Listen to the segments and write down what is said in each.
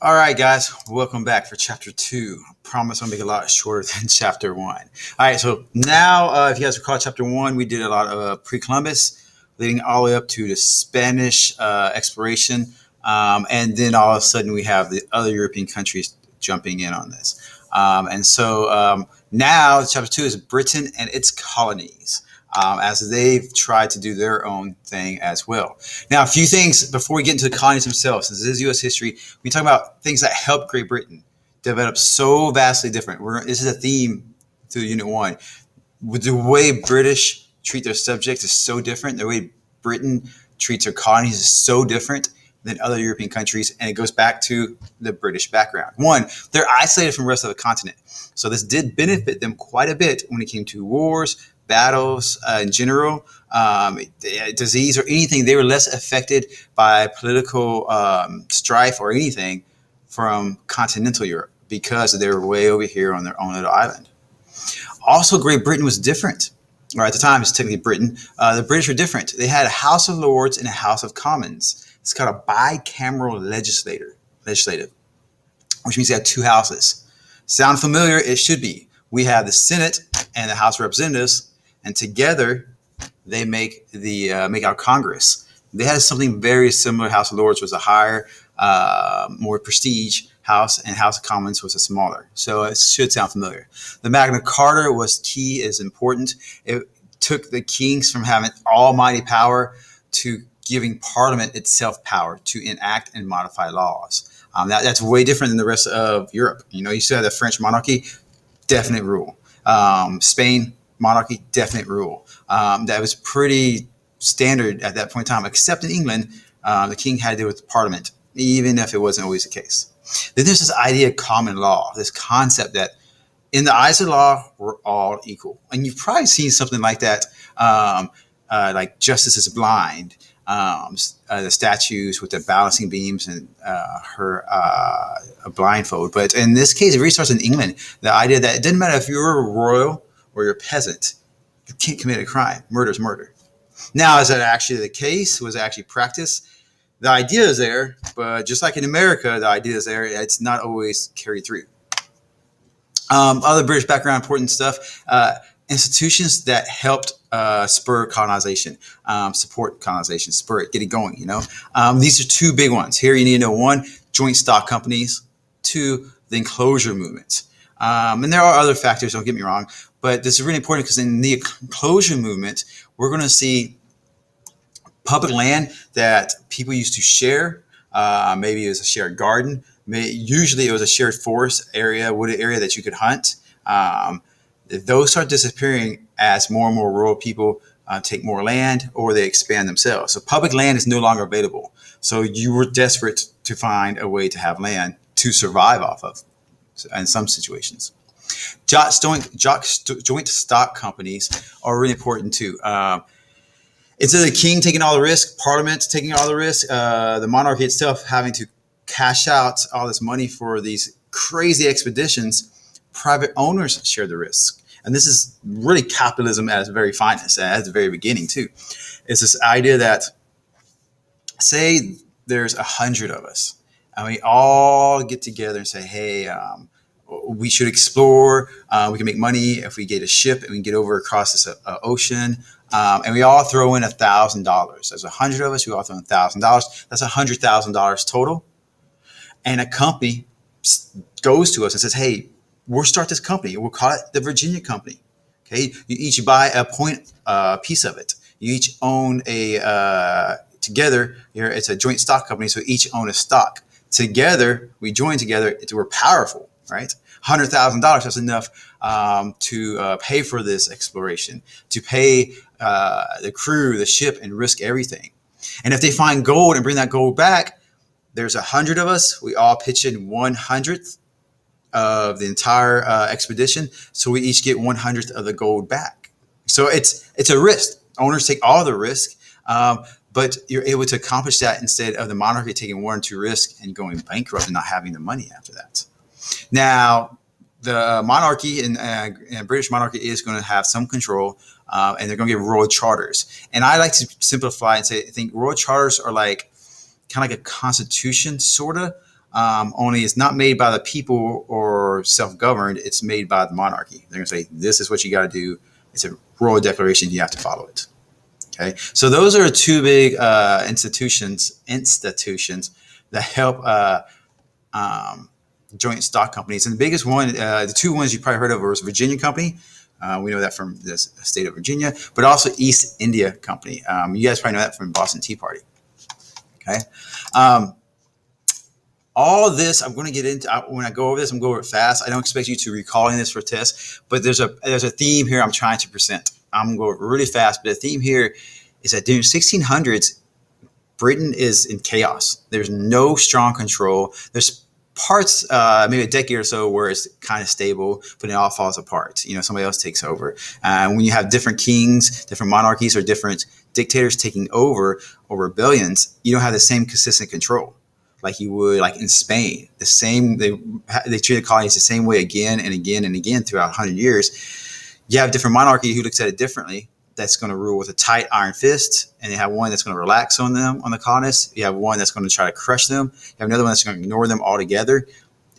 All right, guys, welcome back for chapter 2. I promise I'll make it a lot shorter than chapter 1. All right, so now, if you guys recall, chapter 1, we did a lot of pre-Columbus, leading all the way up to the Spanish exploration. And then all of a sudden, we have the other European countries jumping in on this. And so now, chapter 2 is Britain and its colonies. As they've tried to do their own thing as well. Now, a few things before we get into the colonies themselves. Since this is U.S. history, we talk about things that helped Great Britain develop so vastly different. This is a theme through Unit 1. With the way British treat their subjects is so different. The way Britain treats their colonies is so different than other European countries, and it goes back to the British background. One, they're isolated from the rest of the continent. So this did benefit them quite a bit when it came to wars, battles in general, disease or anything. They were less affected by political strife or anything from continental Europe because they were way over here on their own little island. Also, Great Britain was different. Or at the time, it's technically Britain. The British were different. They had a House of Lords and a House of Commons. It's called a bicameral legislative, which means they had two houses. Sound familiar? It should be. We have the Senate and the House of Representatives, and together they make our Congress. They had something very similar. House of Lords was a higher, more prestige house, and House of Commons was a smaller. So it should sound familiar. The Magna Carta was key, is important. It took the kings from having almighty power to giving Parliament itself power to enact and modify laws. That's way different than the rest of Europe. You still have the French monarchy, definite rule. Spain monarchy, definite rule. That was pretty standard at that point in time, except in England, the king had to deal with the Parliament, even if it wasn't always the case. Then there's this idea of common law, this concept that in the eyes of the law, we're all equal. And you've probably seen something like that, like Justice is Blind. The statues with the balancing beams and her a blindfold. But in this case, it really starts in England. The idea that it didn't matter if you're a royal or you're a peasant, you can't commit a crime. Murder is murder. Now, is that actually the case? Was it actually practiced? The idea is there, but just like in America, the idea is there. It's not always carried through. Other British background, important stuff. Institutions that helped spur colonization, support colonization, spur it, get it going. These are two big ones. Here you need to know: one, joint stock companies; two, the Enclosure Movement. And there are other factors, don't get me wrong, but this is really important because in the Enclosure Movement, we're going to see public land that people used to share. Maybe it was a shared garden. Usually it was a shared forest area, wooded area that you could hunt. Those start disappearing as more and more rural people take more land or they expand themselves. So public land is no longer available. So you were desperate to find a way to have land to survive off of in some situations. Joint stock companies are really important too. Instead of the king taking all the risk, Parliament taking all the risk, the monarchy itself having to cash out all this money for these crazy expeditions, private owners share the risk. And this is really capitalism at its very finest, at the very beginning too. It's this idea that, say there's 100 of us, and we all get together and say, hey, we should explore. We can make money if we get a ship and we can get over across this ocean. And we all throw in $1,000. There's 100 of us. We all throw in $1,000. That's $100,000 total. And a company goes to us and says, hey, we'll start this company. We'll call it the Virginia Company. Okay, you each buy a piece of it. You each own together. It's a joint stock company, so each own a stock. Together, we join together. We're powerful, right? $100,000. That's enough to pay for this exploration, to pay the crew, the ship, and risk everything. And if they find gold and bring that gold back, there's 100 of us. We all pitch in 1/100th of the entire expedition, so we each get 1/100th of the gold back. So it's a risk. Owners take all the risk, but you're able to accomplish that instead of the monarchy taking 1 or 2 risks and going bankrupt and not having the money after that. Now, the monarchy and British monarchy is going to have some control, and they're going to get royal charters. And I like to simplify and say, I think royal charters are like kind of like a constitution, sort of. only it's not made by the people or self-governed. It's made by the monarchy. They're going to say, this is what you got to do. It's a royal declaration. You have to follow it. Okay. So those are two big institutions that help joint stock companies. And the biggest one, the two ones you probably heard of was Virginia Company. We know that from the state of Virginia, but also East India Company. You guys probably know that from Boston Tea Party. Okay. All of this, I'm going to get into when I go over this. I'm going to go over it fast. I don't expect you to recall this for tests, but there's a theme here I'm trying to present. I'm going to go over it really fast, but the theme here is that during 1600s, Britain is in chaos. There's no strong control. There's parts, maybe a decade or so, where it's kind of stable, but it all falls apart. Somebody else takes over. When you have different kings, different monarchies, or different dictators taking over, or rebellions, you don't have the same consistent control like you would like in Spain. The same, they treated colonies the same way again and again and again throughout 100 years. You have a different monarchy who looks at it differently. That's going to rule with a tight iron fist, and you have one that's going to relax on them, on the colonists. You have one that's going to try to crush them. You have another one that's going to ignore them altogether.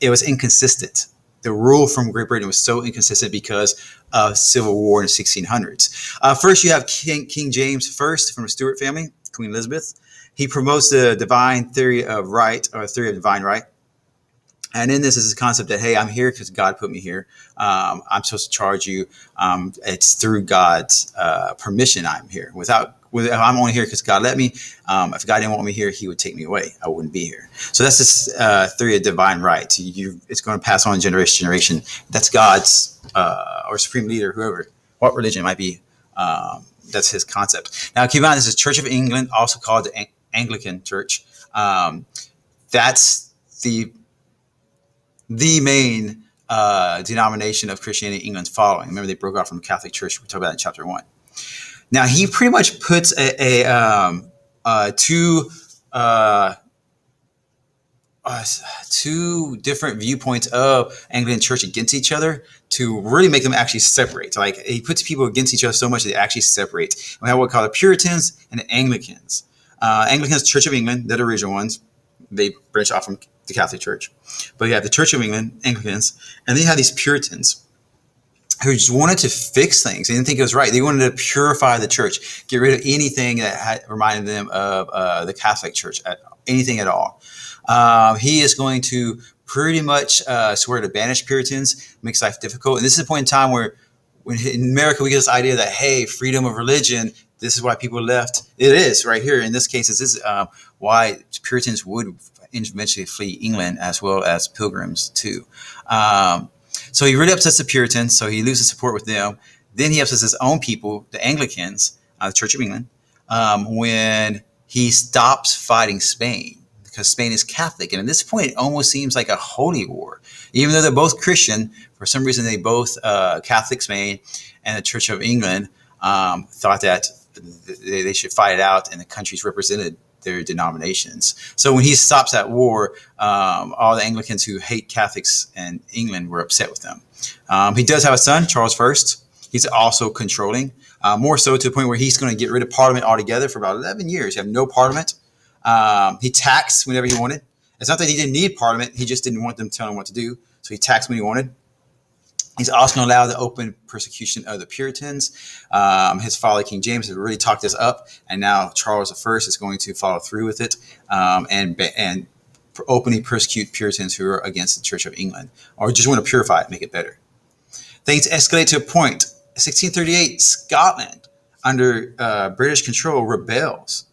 It was inconsistent. The rule from Great Britain was so inconsistent because of civil war in the 1600s. First, you have King James I from the Stuart family, Queen Elizabeth. He promotes the divine theory of right, or theory of divine right. And in this is this concept that, hey, I'm here because God put me here. I'm supposed to charge you. It's through God's permission I'm here. I'm only here because God let me. If God didn't want me here, he would take me away. I wouldn't be here. So that's this theory of divine right. It's going to pass on generation to generation. That's God's or supreme leader, whoever, what religion it might be. That's his concept. Now, keep in mind, this is Church of England, also called the Anglican Church. That's the main denomination of Christianity in England's following. Remember, they broke off from the Catholic Church. We talked about it in chapter 1. Now, he pretty much puts two different viewpoints of Anglican Church against each other to really make them actually separate. Like, he puts people against each other so much that they actually separate. We have what we call the Puritans and the Anglicans. Anglicans, Church of England, they're the original ones. They branch off from the Catholic Church. But you have the Church of England, Anglicans, and then you have these Puritans who just wanted to fix things. They didn't think it was right. They wanted to purify the church, get rid of anything that reminded them of the Catholic Church, anything at all. He is going to pretty much swear to banish Puritans, makes life difficult. And this is a point in time where when in America we get this idea that, hey, freedom of religion, this is why people left. It is right here. In this case, this is why Puritans would eventually flee England, as well as Pilgrims too. So he really upsets the Puritans, so he loses support with them. Then he upsets his own people, the Anglicans, the Church of England, when he stops fighting Spain, because Spain is Catholic. And at this point, it almost seems like a holy war. Even though they're both Christian, for some reason they both, Catholic Spain and the Church of England, thought that they should fight it out, and the countries represented their denominations. So when he stops that war, all the Anglicans who hate Catholics in England were upset with them. He does have a son, Charles I. He's also controlling, more so to the point where he's going to get rid of Parliament altogether for about 11 years. You have no Parliament. He taxed whenever he wanted. It's not that he didn't need Parliament. He just didn't want them telling him what to do. So he taxed when he wanted. He's also going to allow the open persecution of the Puritans. His father, King James, has really talked this up, and now Charles I is going to follow through with it and openly persecute Puritans who are against the Church of England, or just want to purify it, make it better. Things escalate to a point. 1638, Scotland, under British control, rebels.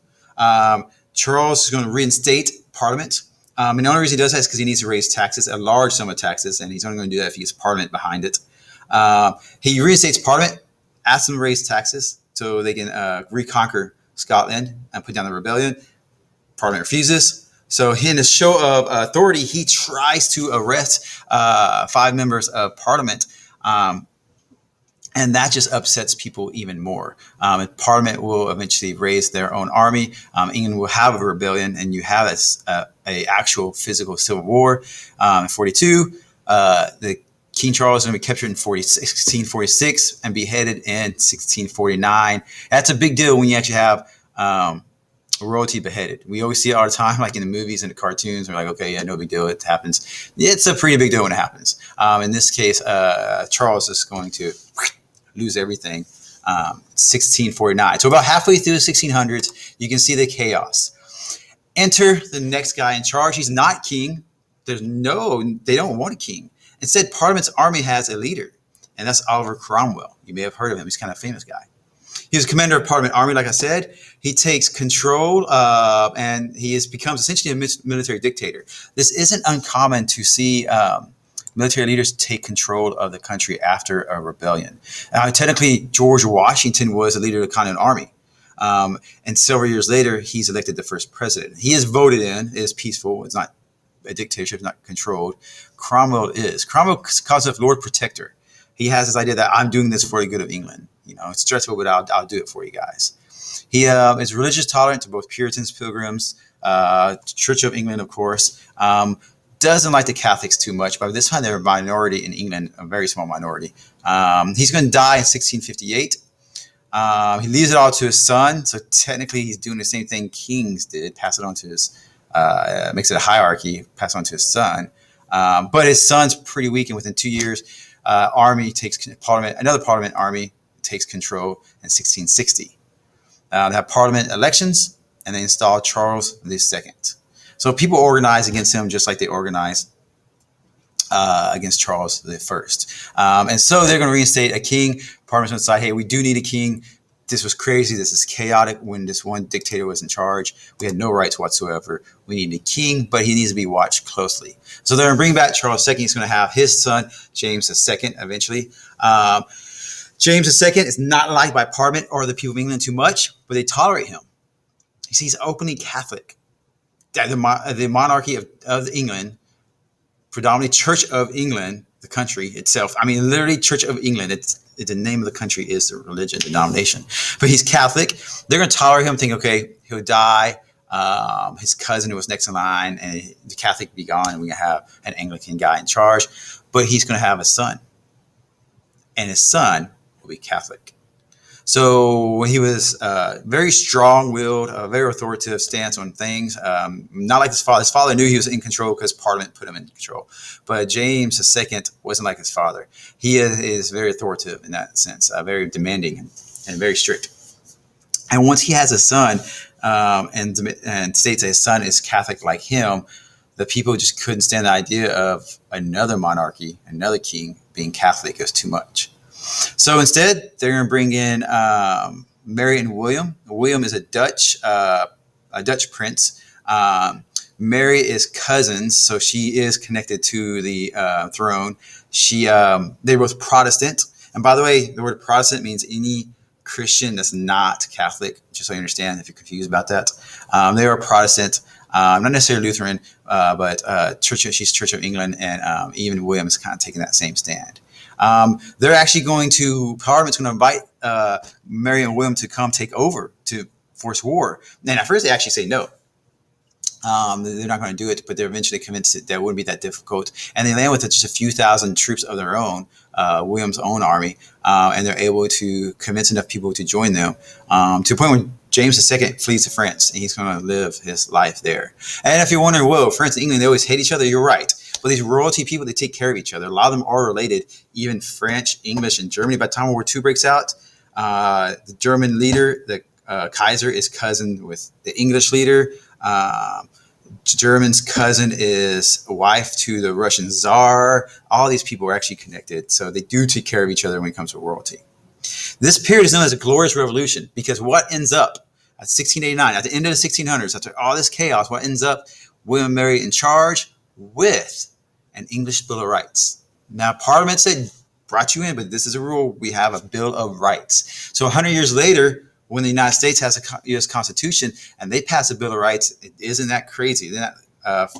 Charles is going to reinstate Parliament. And the only reason he does that is because he needs to raise taxes, a large sum of taxes, and he's only going to do that if he gets Parliament behind it. He reinstates Parliament, asks them to raise taxes so they can reconquer Scotland and put down the rebellion. Parliament refuses. So in a show of authority, he tries to arrest 5 members of Parliament, and that just upsets people even more. Parliament will eventually raise their own army. England will have a rebellion, and you have a actual physical civil war. In 42, the King Charles is going to be captured in 1646 and beheaded in 1649. That's a big deal when you actually have royalty beheaded. We always see it all the time, like in the movies and the cartoons. We're like, okay, yeah, no big deal. It happens. It's a pretty big deal when it happens. In this case, Charles is going to lose everything. 1649. So about halfway through the 1600s, you can see the chaos. Enter the next guy in charge. He's not king. They don't want a king. Instead, Parliament's army has a leader, and that's Oliver Cromwell. You may have heard of him. He's kind of a famous guy. He was commander of Parliament army, like I said. He takes control, and becomes essentially a military dictator. This isn't uncommon to see military leaders take control of the country after a rebellion. Technically, George Washington was the leader of the Continental Army. And several years later, he's elected the first president. He is voted in. It is peaceful. It's not a dictatorship. It's not controlled. Cromwell is. Cromwell calls himself Lord Protector. He has this idea that I'm doing this for the good of England. It's stressful, but I'll do it for you guys. He is religious tolerant to both Puritans, Pilgrims, Church of England, of course. Doesn't like the Catholics too much. By this time, they're a minority in England, a very small minority. He's going to die in 1658. He leaves it all to his son. So technically, he's doing the same thing kings did, pass it on to his, makes it a hierarchy, pass it on to his son. But his son's pretty weak, and within 2 years, another Parliament army takes control in 1660. They have Parliament elections, and they install Charles II. So people organize against him just like they organized against Charles I. And so they're going to reinstate a king. Parliament's going to decide, hey, we do need a king. This was crazy. This is chaotic when this one dictator was in charge. We had no rights whatsoever. We need a king, but he needs to be watched closely. So they're going to bring back Charles II. He's going to have his son, James II, eventually. James II is not liked by Parliament or the people of England too much, but they tolerate him. You see, he's openly Catholic. The monarchy of England, predominantly Church of England, the country itself. I mean, literally Church of England. The name of the country is the religion, denomination. But he's Catholic. They're going to tolerate him, think, okay, he'll die. His cousin who was next in line, and the Catholic will be gone, and we're going to have an Anglican guy in charge. But he's going to have a son. And his son will be Catholic. So when he was very strong-willed, a very authoritative stance on things, not like his father. His father knew he was in control because Parliament put him in control. But James II wasn't like his father. He is very authoritative in that sense, very demanding and very strict. And once he has a son and states that his son is Catholic like him, the people just couldn't stand the idea of another monarchy, another king being Catholic. It was too much. So instead, they're going to bring in Mary and William. William is a Dutch prince. Mary is cousins, so she is connected to the throne. They're both Protestant. And by the way, the word Protestant means any Christian that's not Catholic, just so you understand if you're confused about that. They are Protestant, not necessarily Lutheran, but she's Church of England, and even William is kind of taking that same stand. They're actually Parliament's going to invite Mary and William to come take over to force war. And at first they actually say no. They're not going to do it, but they're eventually convinced that it wouldn't be that difficult. And they land with just a few thousand troops of their own, William's own army, and they're able to convince enough people to join them to the point when James II flees to France, and he's going to live his life there. And if you're wondering, whoa, France and England, they always hate each other, you're right. But these royalty people, they take care of each other. A lot of them are related, even French, English, and Germany. By the time World War II breaks out, the German leader, the Kaiser, is cousin with the English leader. German's cousin is wife to the Russian Tsar. All these people are actually connected. So they do take care of each other when it comes to royalty. This period is known as a glorious revolution because what ends up at 1689, at the end of the 1600s, after all this chaos, what ends up? William and Mary in charge with an English Bill of Rights. Now, Parliament said, brought you in, but this is a rule. We have a Bill of Rights. So 100 years later, when the United States has a U.S. Constitution and they pass a Bill of Rights, it isn't that crazy. Isn't that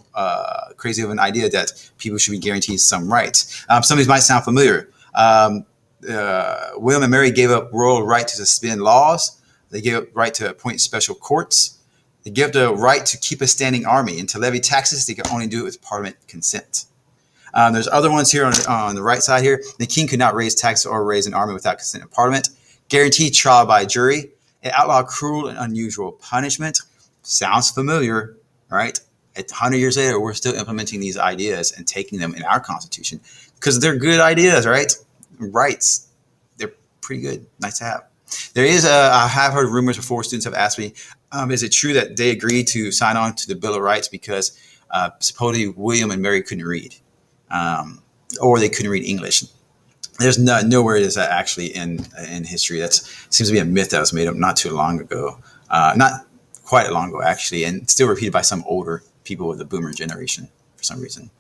crazy of an idea that people should be guaranteed some rights? Some of these might sound familiar. William and Mary gave up royal right to suspend laws. They gave up right to appoint special courts. They gave the right to keep a standing army and to levy taxes. They could only do it with Parliament consent. There's other ones here on the right side here. The king could not raise taxes or raise an army without consent of Parliament. Guaranteed trial by jury. It outlawed cruel and unusual punishment. Sounds familiar, right? 100 years later, we're still implementing these ideas and taking them in our Constitution because they're good ideas, right? Rights, they're pretty good, nice to have. There is I have heard rumors before. Students have asked me, is it true that they agreed to sign on to the Bill of Rights because supposedly William and Mary couldn't read, or they couldn't read English? There's nowhere is that actually in history. That seems to be a myth that was made up not too long ago, not quite long ago actually, and still repeated by some older people of the Boomer generation for some reason.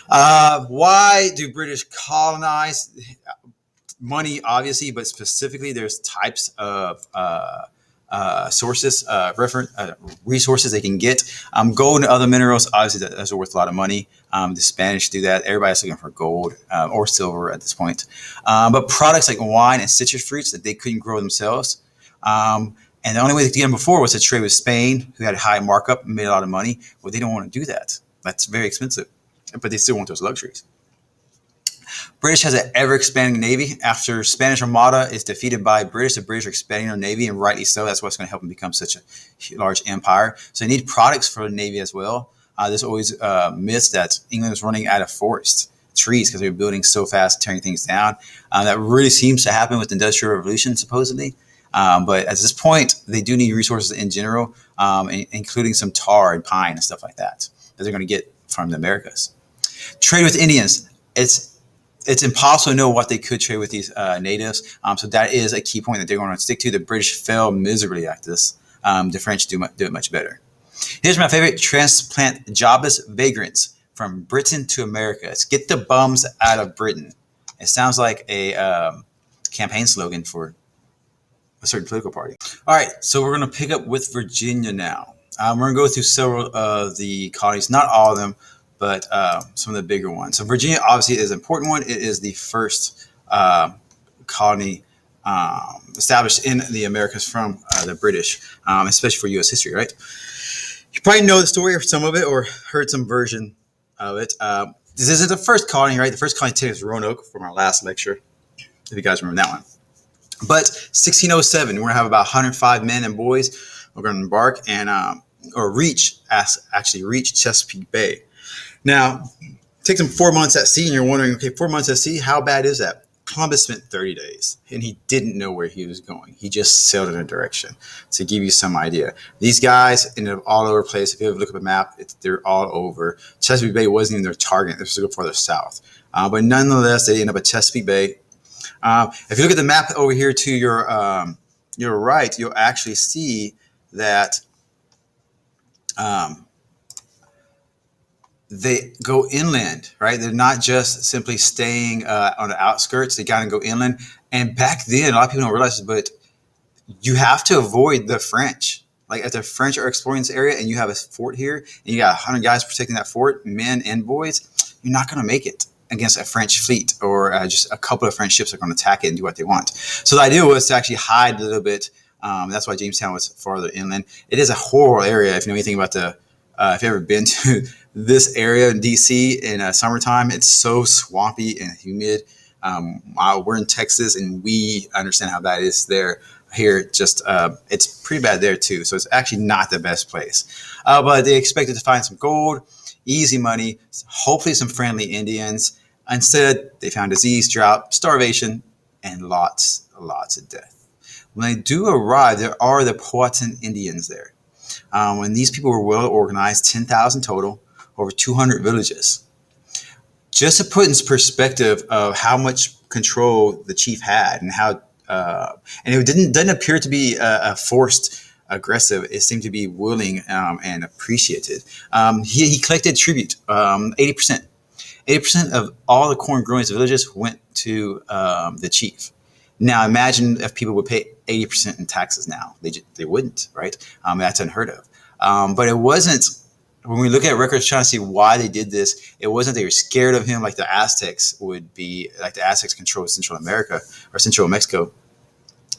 Why do British colonize? Money, obviously, but specifically, there's types of sources, resources they can get. Gold and other minerals, obviously, those are worth a lot of money. The Spanish do that. Everybody's looking for gold or silver at this point. But products like wine and citrus fruits that they couldn't grow themselves. And the only way to get them before was to trade with Spain, who had a high markup and made a lot of money. Well, they don't want to do that. That's very expensive, but they still want those luxuries. British has an ever-expanding navy. After Spanish Armada is defeated by British, the British are expanding their navy, and rightly so. That's what's going to help them become such a large empire. So they need products for the navy as well. There's always myths that England is running out of forest trees because they're building so fast, tearing things down. That really seems to happen with the Industrial Revolution, supposedly. But at this point, they do need resources in general, including some tar and pine and stuff like that they're going to get from the Americas. Trade with Indians. It's impossible to know what they could trade with these natives. So that is a key point that they're going to stick to. The British fail miserably at this. The French do it much better. Here's my favorite: transplant jobless vagrants from Britain to America. It's get the bums out of Britain. It sounds like a campaign slogan for a certain political party. All right, so we're going to pick up with Virginia now. We're going to go through several of the colonies, not all of them, but some of the bigger ones. So Virginia obviously is an important one. It is the first colony established in the Americas from the British, especially for U.S. history, right? You probably know the story or some of it or heard some version of it. This isn't the first colony, right? The first colony was Roanoke from our last lecture, if you guys remember that one. But 1607, we're going to have about 105 men and boys. We're going to embark and reach Chesapeake Bay. Now, it takes them 4 months at sea, and you're wondering, okay, 4 months at sea, how bad is that? Columbus spent 30 days, and he didn't know where he was going. He just sailed in a direction. To give you some idea, these guys ended up all over the place. If you look up a map, they're all over. Chesapeake Bay wasn't even their target. They were to go further south. But nonetheless, they end up at Chesapeake Bay. If you look at the map over here to your right, you'll actually see that they go inland, right? They're not just simply staying on the outskirts. They got to go inland. And back then, a lot of people don't realize this, but you have to avoid the French. Like if the French are exploring this area and you have a fort here and you got 100 guys protecting that fort, men and boys, you're not going to make it against a French fleet or just a couple of French ships are going to attack it and do what they want. So the idea was to actually hide a little bit. That's why Jamestown was farther inland. It is a horrible area. If you know anything about if you've ever been to this area in DC in summertime, it's so swampy and humid. We're in Texas and we understand how bad it is there. Here, just it's pretty bad there too. So it's actually not the best place. But they expected to find some gold, easy money, hopefully some friendly Indians. Instead, they found disease, drought, starvation, and lots of death. When they do arrive, there are the Powhatan Indians there. When these people were well organized, 10,000 total, over 200 villages. Just to put in perspective of how much control the chief had and how, and it doesn't appear to be a forced aggressive. It seemed to be willing and appreciated. He collected tribute, 80%. 80% of all the corn growing villages went to the chief. Now imagine if people would pay 80% in taxes now. They wouldn't, right? That's unheard of. But it wasn't, when we look at records trying to see why they did this, it wasn't they were scared of him like the Aztecs would be, like the Aztecs controlled Central America or Central Mexico.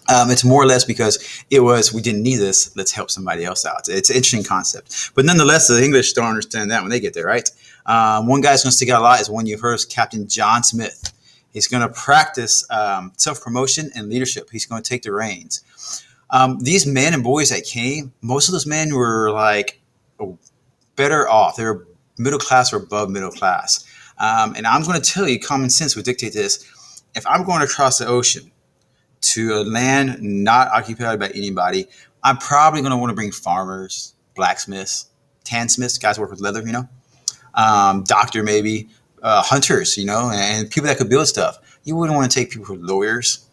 It's more or less because it was, we didn't need this, let's help somebody else out. It's an interesting concept. But nonetheless, the English don't understand that when they get there, right? One guy's going to stick out a lot is one you've heard of, Captain John Smith. He's going to practice self-promotion and leadership. He's going to take the reins. These men and boys that came, most of those men were like better off. They were middle class or above middle class. And I'm going to tell you, common sense would dictate this. If I'm going across the ocean to a land not occupied by anybody, I'm probably going to want to bring farmers, blacksmiths, tansmiths, guys who work with leather, doctor maybe, hunters, and people that could build stuff. You wouldn't want to take people who are lawyers,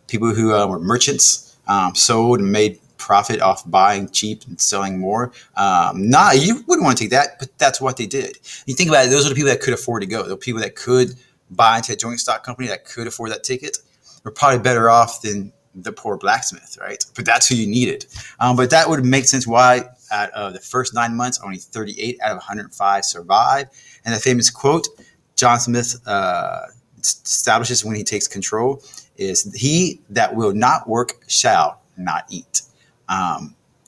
people who were merchants, sold and made profit off buying cheap and selling more. You wouldn't want to take that, but that's what they did. You think about it, those are the people that could afford to go. The people that could buy into a joint stock company that could afford that ticket were probably better off than the poor blacksmith, right? But that's who you needed. But that would make sense why out of the first 9 months, only 38 out of 105 survived. And the famous quote John Smith establishes when he takes control is, "He that will not work shall not eat."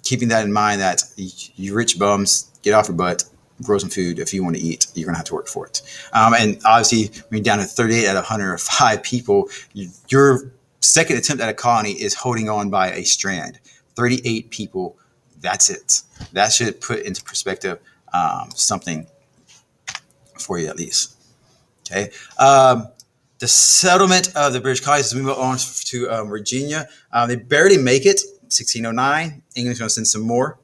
Keeping that in mind, that you rich bums, get off your butt, grow some food. If you want to eat, you're going to have to work for it. And obviously, when you're down to 38 out of 105 people, your second attempt at a colony is holding on by a strand. 38 people, that's it. That should put into perspective something for you at least. Okay. The settlement of the British colonies, as we move on to Virginia, they barely make it. 1609, England's going to send some more.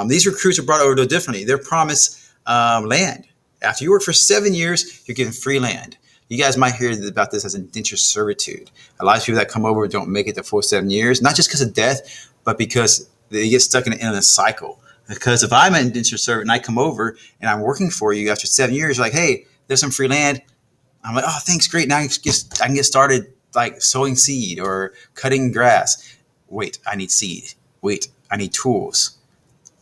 These recruits are brought over to differently. They're promised land. After you work for 7 years, you're getting free land. You guys might hear about this as indentured servitude. A lot of people that come over don't make it the full 7 years, not just because of death, but because they get stuck in an endless cycle. Because if I'm an indentured servant and I come over and I'm working for you after 7 years, like, hey, there's some free land. I'm like, oh, thanks, great. Now I can get started like sowing seed or cutting grass. Wait, I need seed. Wait, I need tools.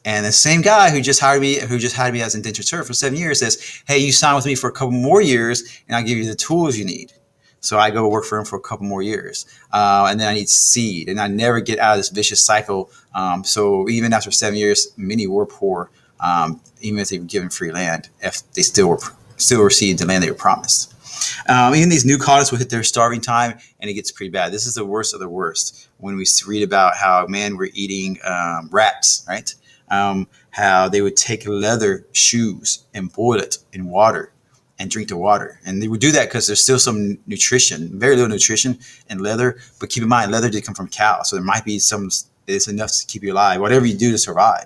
And the same guy who just hired me as indentured servant for 7 years says, hey, you sign with me for a couple more years and I'll give you the tools you need. So I go work for him for a couple more years. And then I need seed, and I never get out of this vicious cycle. So even after 7 years, many were poor, even if they were given free land, if they still received the land they were promised. Even these new colonists will hit their starving time, and it gets pretty bad. This is the worst of the worst when we read about how, man, we're eating rats, right? How they would take leather shoes and boil it in water and drink the water. And they would do that because there's still some nutrition, very little nutrition in leather. But keep in mind, leather did come from cows. So there might be it's enough to keep you alive, whatever you do to survive,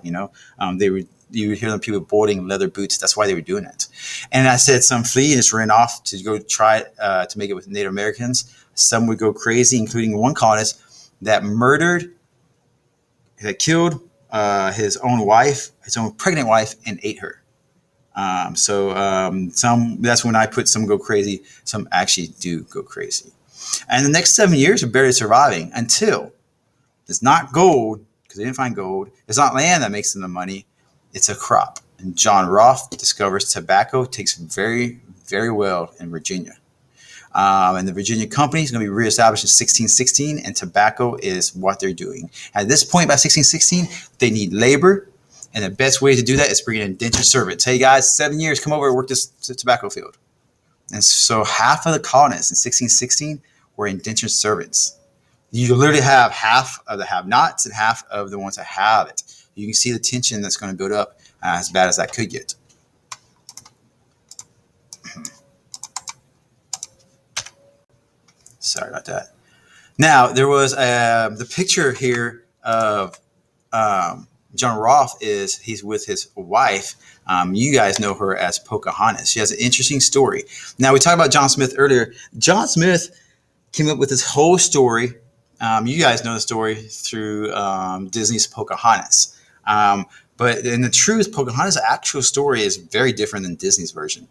you would hear them people boarding leather boots. That's why they were doing it. And I said some flee and just ran off to go try to make it with Native Americans. Some would go crazy, including one colonist that killed his own pregnant wife, and ate her. That's when I put some go crazy. Some actually do go crazy. And the next 7 years are barely surviving until it's not gold, because they didn't find gold. It's not land that makes them the money. It's a crop. And John Rolfe discovers tobacco takes very, very well in Virginia. And the Virginia Company is going to be reestablished in 1616, and tobacco is what they're doing. At this point, by 1616, they need labor, and the best way to do that is bring in indentured servants. Hey guys, 7 years, come over and work this tobacco field. And so half of the colonists in 1616 were indentured servants. You literally have half of the have-nots and half of the ones that have it. You can see the tension that's going to build up as bad as that could get. Sorry about that. Now, there was the picture here of John Rolfe he's with his wife. You guys know her as Pocahontas. She has an interesting story. Now, we talked about John Smith earlier. John Smith came up with this whole story. You guys know the story through Disney's Pocahontas. But in the truth, Pocahontas' actual story is very different than Disney's version.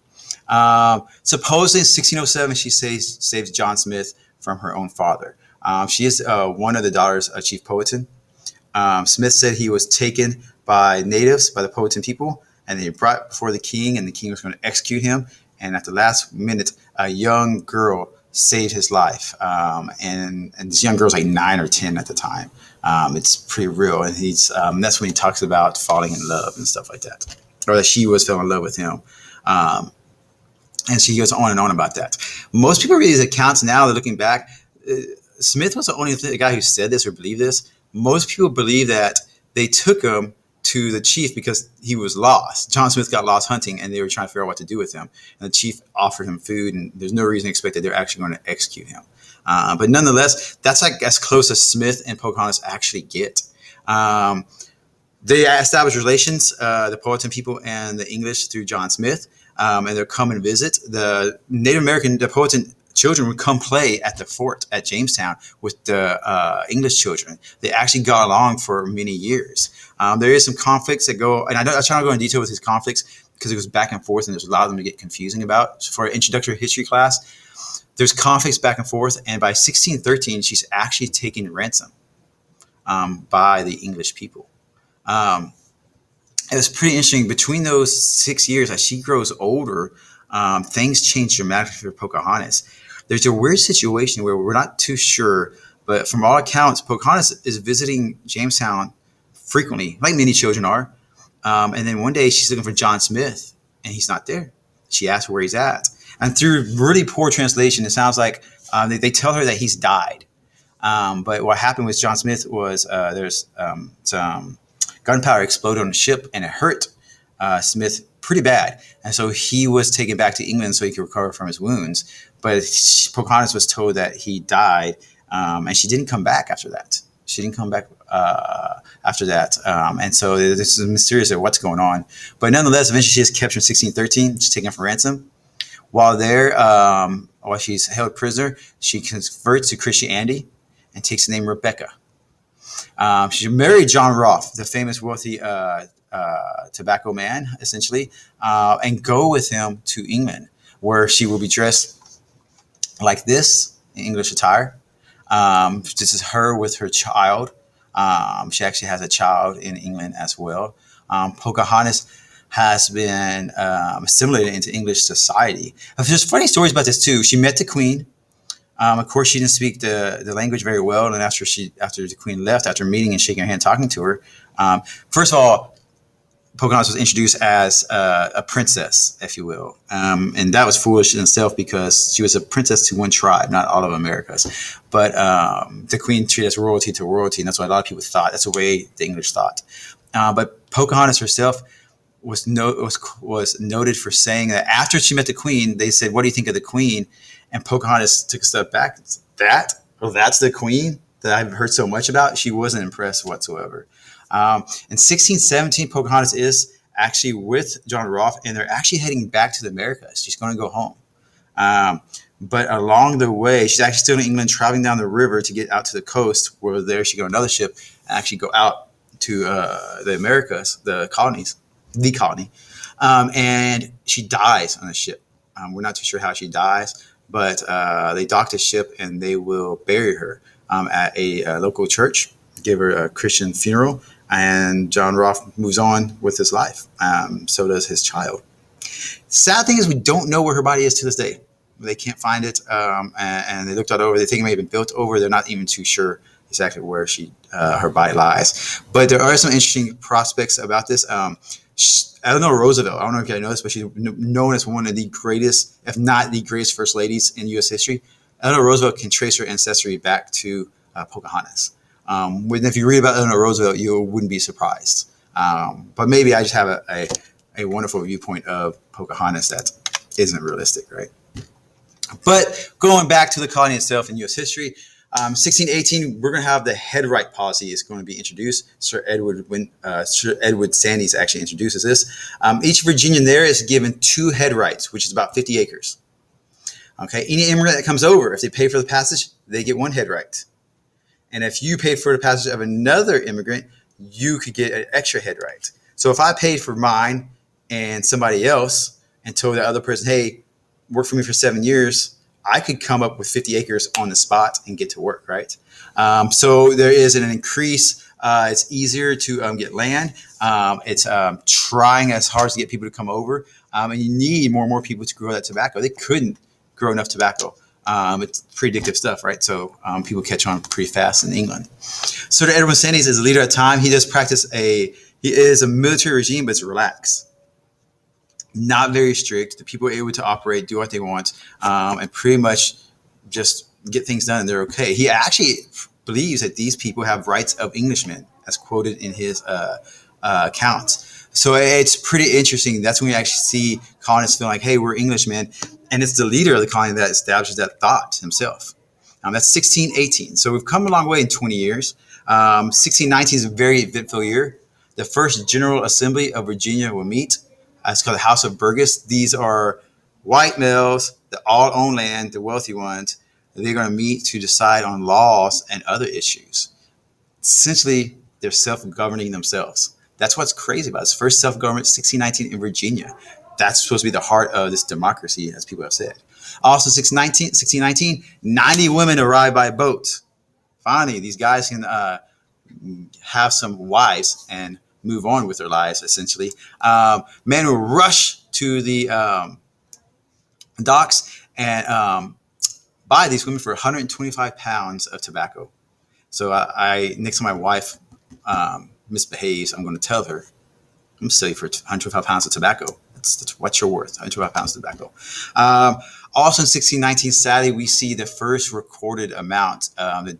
Supposedly in 1607, she saves John Smith from her own father. She is one of the daughters of Chief Powhatan. Smith said he was taken by natives, by the Powhatan people, and they brought before the king, and the king was going to execute him. And at the last minute, a young girl saved his life. And this young girl's like 9 or 10 at the time. It's pretty real. And that's when he talks about falling in love and stuff like that, or that she fell in love with him. And she goes on and on about that. Most people read these accounts now, they're looking back. Smith was the only guy who said this or believed this. Most people believe that they took him to the chief because he was lost. John Smith got lost hunting, and they were trying to figure out what to do with him. And the chief offered him food, and there's no reason to expect that they're actually going to execute him. But nonetheless, that's like as close as Smith and Pocahontas actually get. They established relations, the Powhatan people and the English, through John Smith, and they'll come and visit. The Native American, the Powhatan children would come play at the fort at Jamestown with the English children. They actually got along for many years. There is some conflicts that go, and I try not to go in detail with these conflicts because it goes back and forth, and there's a lot of them to get confusing about. So for an introductory history class, there's conflicts back and forth, and by 1613, she's actually taken ransom by the English people. It was pretty interesting. Between those 6 years, as she grows older, things change dramatically for Pocahontas. There's a weird situation where we're not too sure, but from all accounts, Pocahontas is visiting Jamestown frequently, like many children are. And then one day she's looking for John Smith, and he's not there. She asks where he's at. And through really poor translation, it sounds like they tell her that he's died. But what happened with John Smith was there's some gunpowder exploded on the ship, and it hurt Smith pretty bad. And so he was taken back to England so he could recover from his wounds. But Pocahontas was told that he died, and she didn't come back after that. She didn't come back after that. And so this is mysterious of what's going on. But nonetheless, eventually she is captured in 1613. She's taken for ransom. While there, while she's held prisoner, she converts to Christianity and takes the name Rebecca. She married John Rolfe, the famous wealthy tobacco man, essentially, and go with him to England, where she will be dressed like this in English attire. This is her with her child. She actually has a child in England as well. Pocahontas has been assimilated into English society. There's funny stories about this too. She met the Queen. Of course, she didn't speak the language very well, and after the Queen left, after meeting and shaking her hand, talking to her, first of all, Pocahontas was introduced as a princess, if you will, and that was foolish in itself because she was a princess to one tribe, not all of America's. But the Queen treated as royalty to royalty, and that's what a lot of people thought. That's the way the English thought. But Pocahontas herself was noted for saying that after she met the Queen, they said, "What do you think of the Queen?" And Pocahontas took a step back. That's the Queen that I've heard so much about. She wasn't impressed whatsoever. In 1617, Pocahontas is actually with John Rolfe, and they're actually heading back to the Americas. She's going to go home. But along the way, she's actually still in England, traveling down the river to get out to the coast, where there she go on another ship and actually go out to the Americas, the colony. And she dies on the ship. We're not too sure how she dies, but they dock the ship and they will bury her at a local church, give her a Christian funeral, and John Rolfe moves on with his life. So does his child. Sad thing is we don't know where her body is to this day. They can't find it, and they looked it over. They think it may have been built over. They're not even too sure exactly where her body lies. But there are some interesting prospects about this. Eleanor Roosevelt, I don't know if you know this, but she's known as one of the greatest, if not the greatest first ladies in U.S. history. Eleanor Roosevelt can trace her ancestry back to Pocahontas. If you read about Eleanor Roosevelt, you wouldn't be surprised. But maybe I just have a wonderful viewpoint of Pocahontas that isn't realistic, right? But going back to the colony itself in U.S. history, 1618, we're going to have the headright policy is going to be introduced. Sir Edward Sandys actually introduces this. Each Virginian there is given 2 headrights, which is about 50 acres. Okay, any immigrant that comes over, if they pay for the passage, they get 1 headright. And if you pay for the passage of another immigrant, you could get an extra headright. So if I paid for mine and somebody else and told the other person, hey, work for me for 7 years, I could come up with 50 acres on the spot and get to work, right? So there is an increase. It's easier to get land. It's trying as hard to get people to come over. And you need more and more people to grow that tobacco. They couldn't grow enough tobacco. It's pretty addictive stuff, right? So people catch on pretty fast in England. So Edward Sandys is a leader at the time. He does practice he is a military regime, but it's relaxed. Not very strict. The people are able to operate, do what they want, and pretty much just get things done and they're okay. He actually believes that these people have rights of Englishmen, as quoted in his accounts. So it's pretty interesting. That's when we actually see colonists feeling like, hey, we're Englishmen. And it's the leader of the colony that establishes that thought himself. That's 1618. So we've come a long way in 20 years. 1619 is a very eventful year. The first General Assembly of Virginia will meet. It's called the House of Burgess. These are white males that all own land, the wealthy ones. They're going to meet to decide on laws and other issues. Essentially, they're self-governing themselves. That's what's crazy about it. It's first self-government, 1619 in Virginia. That's supposed to be the heart of this democracy, as people have said. Also, 1619, 90 women arrive by boat. Finally, these guys can have some wives and move on with their lives, essentially. Men will rush to the docks and buy these women for 125 pounds of tobacco. So next time my wife misbehaves, I'm going to tell her, I'm going to sell you for 125 pounds of tobacco. That's what you're worth, 125 pounds of tobacco. Also in 1619, sadly, we see the first recorded amount. The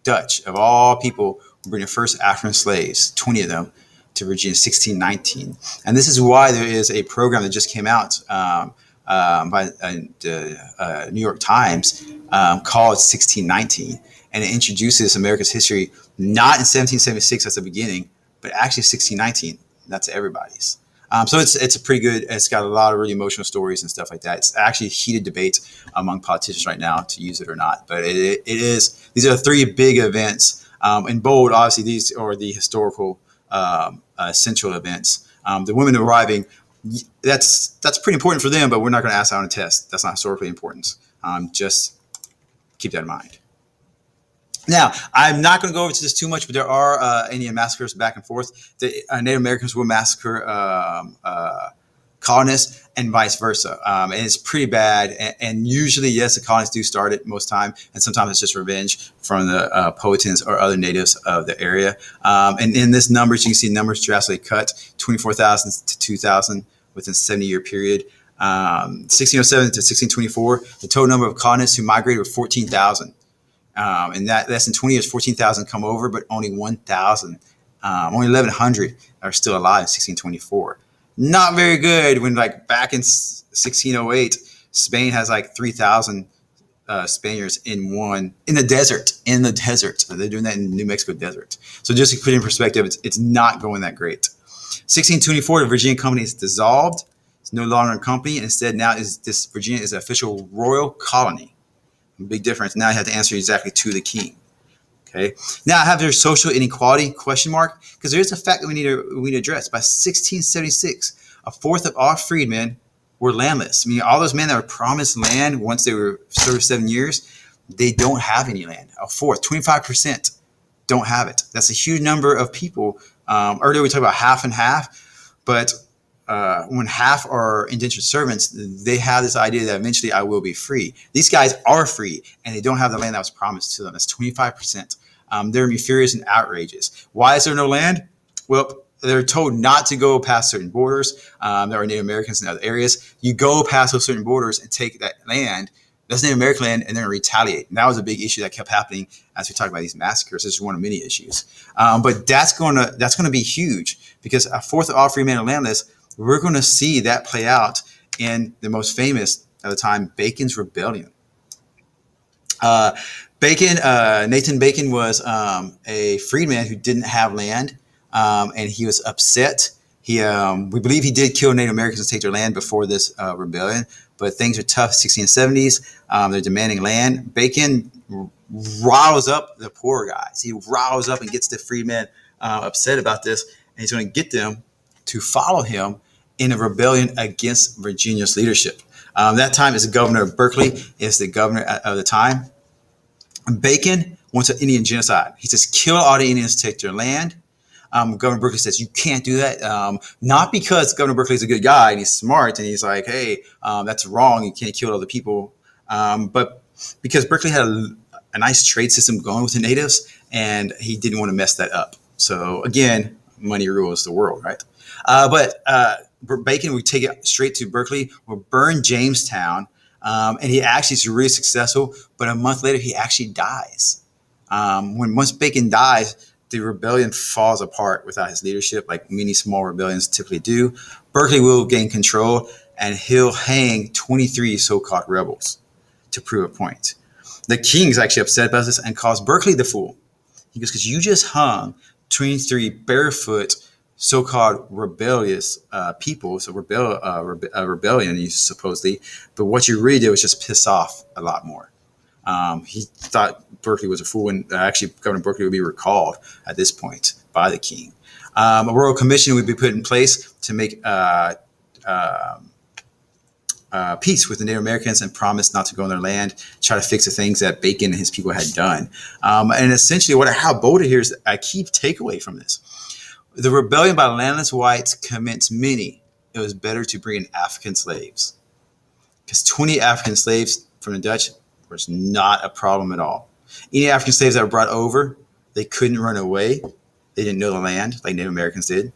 Dutch, of all people, bring the first African slaves, 20 of them, to Virginia in 1619. And this is why there is a program that just came out by the New York Times called 1619. And it introduces America's history not in 1776 as the beginning, but actually 1619. That's everybody's. So it's a pretty good. It's got a lot of really emotional stories and stuff like that. It's actually a heated debate among politicians right now to use it or not. But it is. These are three big events. In bold, obviously, these are the historical central events. The women arriving. That's pretty important for them, but we're not going to ask that on a test. That's not historically important. Just keep that in mind. Now, I'm not going to go over to this too much, but there are Indian massacres back and forth. The Native Americans will massacre colonists and vice versa. And it's pretty bad. And usually, yes, the colonists do start it most time. And sometimes it's just revenge from the Puritans or other natives of the area. And in this numbers, you can see numbers drastically cut, 24,000 to 2,000 within a 70-year period. 1607 to 1624, the total number of colonists who migrated were 14,000. And that less than 20 years, 14,000 come over, but only 1,000, only 1,100 are still alive in 1624. Not very good when, like, back in 1608, Spain has like 3,000 Spaniards in the desert. They're doing that in New Mexico desert. So just to put it in perspective, it's not going that great. 1624, the Virginia Company is dissolved. It's no longer a company. And instead, now Virginia is an official royal colony. Big difference. Now you have to answer exactly to the king. Okay. Now I have their social inequality question mark, because there's a fact that we need to address. By 1676, a fourth of all freedmen were landless. I mean, all those men that were promised land once they were served 7 years, they don't have any land. A fourth, 25%, don't have it. That's a huge number of people. Earlier we talked about half and half, but when half are indentured servants, they have this idea that eventually I will be free. These guys are free, and they don't have the land that was promised to them. That's 25%. They're furious and outrageous. Why is there no land? Well, they're told not to go past certain borders. There are Native Americans in other areas. You go past those certain borders and take that land. That's Native American land, and then retaliate. And that was a big issue that kept happening as we talk about these massacres. This is one of many issues. But that's going to be huge, because a fourth of all free men are landless. We're going to see that play out in the most famous at the time, Bacon's Rebellion. Nathan Bacon was a freedman who didn't have land, and he was upset. We believe he did kill Native Americans and take their land before this rebellion, but things are tough. 1670s, they're demanding land. Bacon riles up the poor guys. He riles up and gets the freedmen upset about this, and he's going to get them to follow him in a rebellion against Virginia's leadership. That time is the governor of Berkeley, is the governor of the time. Bacon wants an Indian genocide. He says, kill all the Indians, take their land. Governor Berkeley says, you can't do that. Not because Governor Berkeley is a good guy and he's smart and he's like, hey, that's wrong. You can't kill other people. But because Berkeley had a nice trade system going with the natives, and he didn't want to mess that up. So again, money rules the world, right? But Bacon would take it straight to Berkeley, will burn Jamestown, And he actually is really successful. But a month later, he actually dies. Once Bacon dies, the rebellion falls apart without his leadership, like many small rebellions typically do. Berkeley will gain control, and he'll hang 23 so-called rebels to prove a point. The king is actually upset about this and calls Berkeley the fool. He goes, because you just hung 23 barefoot so-called rebellious people, so rebellion, supposedly, but what you really did was just piss off a lot more. He thought Berkeley was a fool, and actually Governor Berkeley would be recalled at this point by the king. A royal commission would be put in place to make peace with the Native Americans and promise not to go on their land, try to fix the things that Bacon and his people had done. And essentially, how bold it here is a key takeaway from this. The rebellion by landless whites convinced many it was better to bring in African slaves, because 20 African slaves from the Dutch was not a problem at all. Any African slaves that were brought over, they couldn't run away. They didn't know the land like Native Americans did.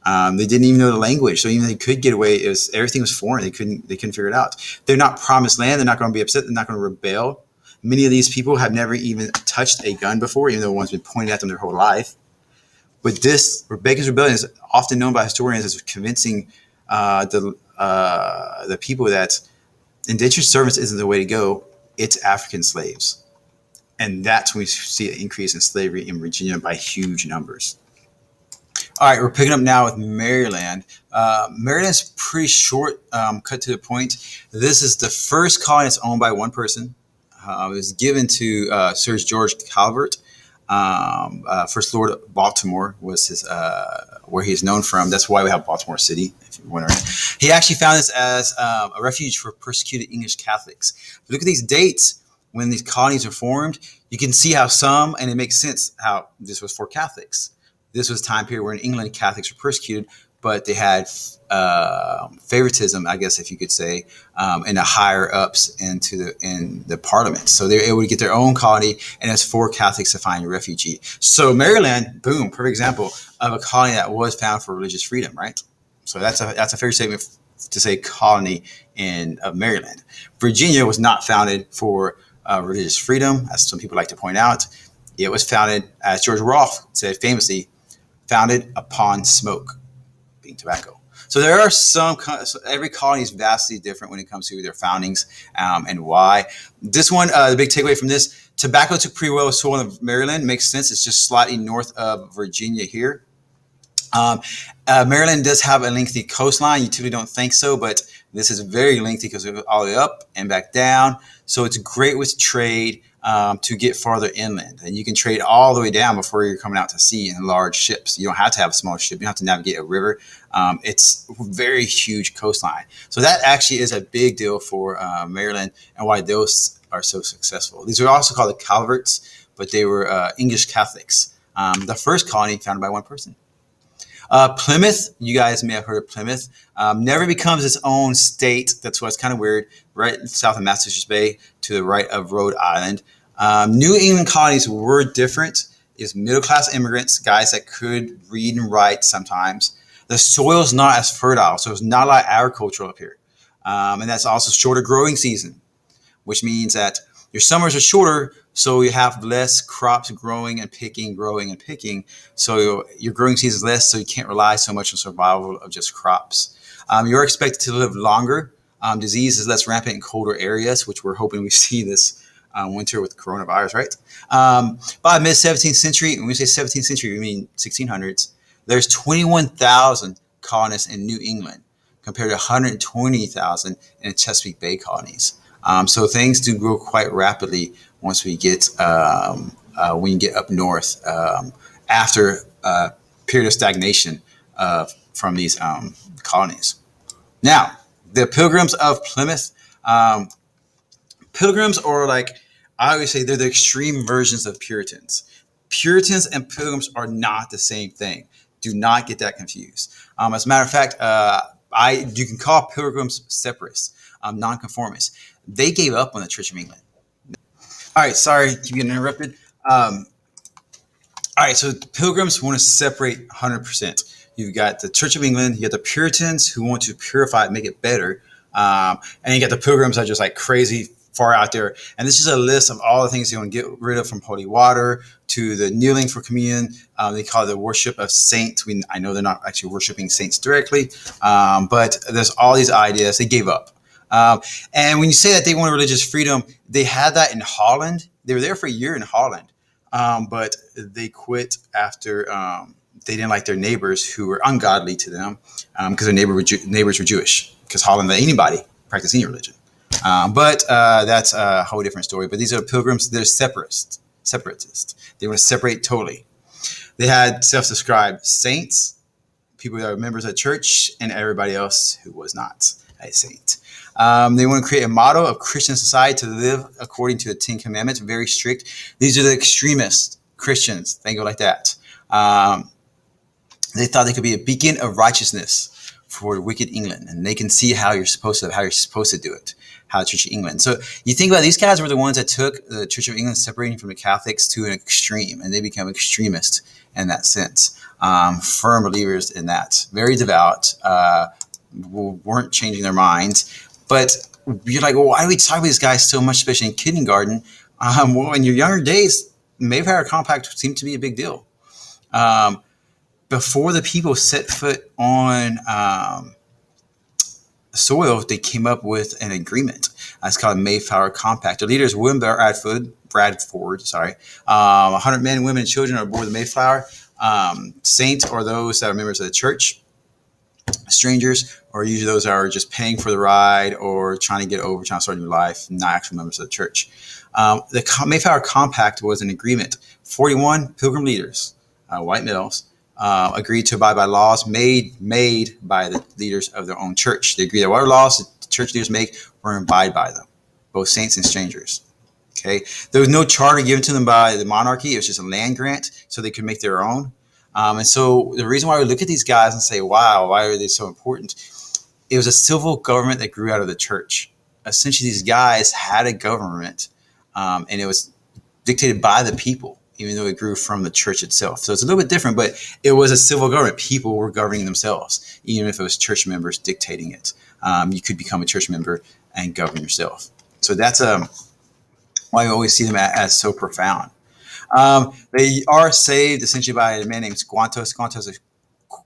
They didn't even know the language, so even they could get away. Everything was foreign. They couldn't figure it out. They're not promised land. They're not going to be upset. They're not going to rebel. Many of these people have never even touched a gun before, even though one's been pointed at them their whole life. But Bacon's Rebellion is often known by historians as convincing the people that indentured servants isn't the way to go. It's African slaves. And that's when we see an increase in slavery in Virginia by huge numbers. All right, we're picking up now with Maryland. Maryland's pretty short, cut to the point. This is the first colony that's owned by one person. It was given to Sir George Calvert. First Lord of Baltimore was his where he's known from. That's why we have Baltimore City, if you're wondering. He actually found this as a refuge for persecuted English Catholics. If you look at these dates when these colonies were formed, you can see how some, and it makes sense how this was for Catholics. This was a time period where in England Catholics were persecuted, but they had favoritism, I guess, if you could say, in the higher ups in the parliament. So they were able to get their own colony, and it's for Catholics to find a refugee. So Maryland, boom, perfect example of a colony that was found for religious freedom, right? So that's a fair statement to say colony of Maryland. Virginia was not founded for religious freedom, as some people like to point out. It was founded, as George Rolfe said famously, founded upon smoke, being tobacco. So there are so every colony is vastly different when it comes to their foundings and why. This one, the big takeaway from this, tobacco took pretty well soil in Maryland. Makes sense. It's just slightly north of Virginia here. Maryland does have a lengthy coastline. You typically don't think so, but this is very lengthy because it goes all the way up and back down. So it's great with trade to get farther inland. And you can trade all the way down before you're coming out to sea in large ships. You don't have to have a small ship. You don't have to navigate a river. It's a very huge coastline. So that actually is a big deal for Maryland and why those are so successful. These are also called the Calverts, but they were English Catholics. The first colony founded by one person. Plymouth, you guys may have heard of Plymouth, never becomes its own state. That's why it's kind of weird, right south of Massachusetts Bay to the right of Rhode Island. New England colonies were different. It's middle-class immigrants, guys that could read and write sometimes. The soil's not as fertile, so there's not a lot of agriculture up here. And that's also shorter growing season, which means that your summers are shorter, so you have less crops growing and picking. So your growing season is less, so you can't rely so much on survival of just crops. You're expected to live longer. Disease is less rampant in colder areas, which we're hoping we see this winter with coronavirus, right? By mid-17th century, when we say 17th century, we mean 1600s, there's 21,000 colonists in New England compared to 120,000 in the Chesapeake Bay colonies. So things do grow quite rapidly once we get when you get up north after a period of stagnation from these colonies. Now, the Pilgrims of Plymouth. Pilgrims are like, I always say, they're the extreme versions of Puritans. Puritans and Pilgrims are not the same thing. Do not get that confused. As a matter of fact, you can call Pilgrims separatists, nonconformists. They gave up on the Church of England. All right, sorry, keep getting interrupted. All right, so the Pilgrims want to separate 100%. You've got the Church of England, you got the Puritans who want to purify it, make it better, And you got the Pilgrims that are just like crazy far out there. And this is a list of all the things they want to get rid of, from holy water to the kneeling for communion. They call it the worship of saints. I know they're not actually worshiping saints directly, but there's all these ideas they gave up. And when you say that they want religious freedom, they had that in Holland. They were there for a year in Holland, but they quit after they didn't like their neighbors who were ungodly to them, because their neighbors were Jewish, because Holland let anybody practice any religion. But that's a whole different story. But these are Pilgrims. They're separatists. They want to separate totally. They had self-described saints, people that are members of church, and everybody else who was not a saint. They want to create a model of Christian society to live according to the Ten Commandments, very strict. These are the extremist Christians. Think of it like that. They thought they could be a beacon of righteousness for wicked England, and they can see how you're supposed to do it. How the Church of England. So you think about, these guys were the ones that took the Church of England, separating from the Catholics to an extreme, and they become extremists in that sense. Firm believers in that, very devout, weren't changing their minds. But you're like, well, why do we talk about these guys so much, especially in kindergarten? Well, in your younger days, Mayflower Compact seemed to be a big deal. Before the people set foot on soil, they came up with an agreement. It's called a Mayflower Compact. Their leaders, William Bradford, 100 men, women, and children are aboard the Mayflower. Saints are those that are members of the church. Strangers are usually those that are just paying for the ride or trying to start a new life, not actual members of the church. The Mayflower Compact was an agreement. 41 Pilgrim leaders, white males, agreed to abide by laws made by the leaders of their own church. They agreed that whatever laws the church leaders make were abide by them, both saints and strangers. Okay, there was no charter given to them by the monarchy. It was just a land grant, so they could make their own. And so the reason why we look at these guys and say, "Wow, why are they so important?" It was a civil government that grew out of the church. Essentially, these guys had a government, and it was dictated by the people, even though it grew from the church itself. So it's a little bit different, but it was a civil government. People were governing themselves, even if it was church members dictating it. You could become a church member and govern yourself. So that's why we always see them as so profound. They are saved essentially by a man named Squanto. Squanto is a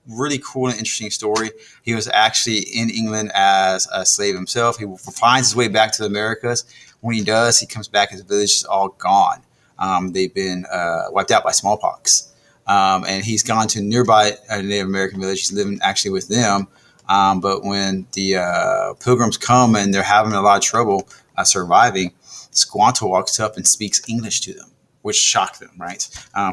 really cool and interesting story. He was actually in England as a slave himself. He finds his way back to the Americas. When he does, he comes back, his village is all gone. They've been wiped out by smallpox. And he's gone to nearby a Native American village. He's living actually with them. But when the Pilgrims come and they're having a lot of trouble surviving, Squanto walks up and speaks English to them, which shocked them, right?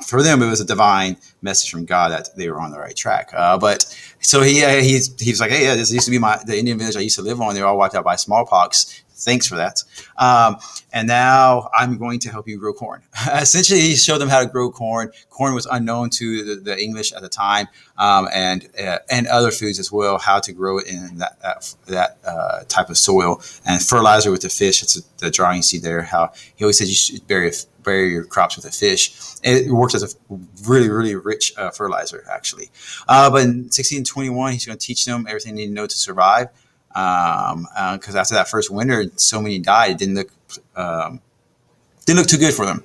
For them, it was a divine message from God that they were on the right track. But so he's like, hey, yeah, this used to be the Indian village I used to live on. They're all wiped out by smallpox. Thanks for that. And now I'm going to help you grow corn. Essentially, he showed them how to grow corn. Corn was unknown to the English at the time, and other foods as well, how to grow it in that type of soil. And fertilizer with the fish, that's the drawing you see there, how he always said you should bury your crops with a fish. It works as a really, really rich fertilizer, actually. But in 1621, he's going to teach them everything they need to know to survive. Because after that first winter, so many died. It didn't look too good for them.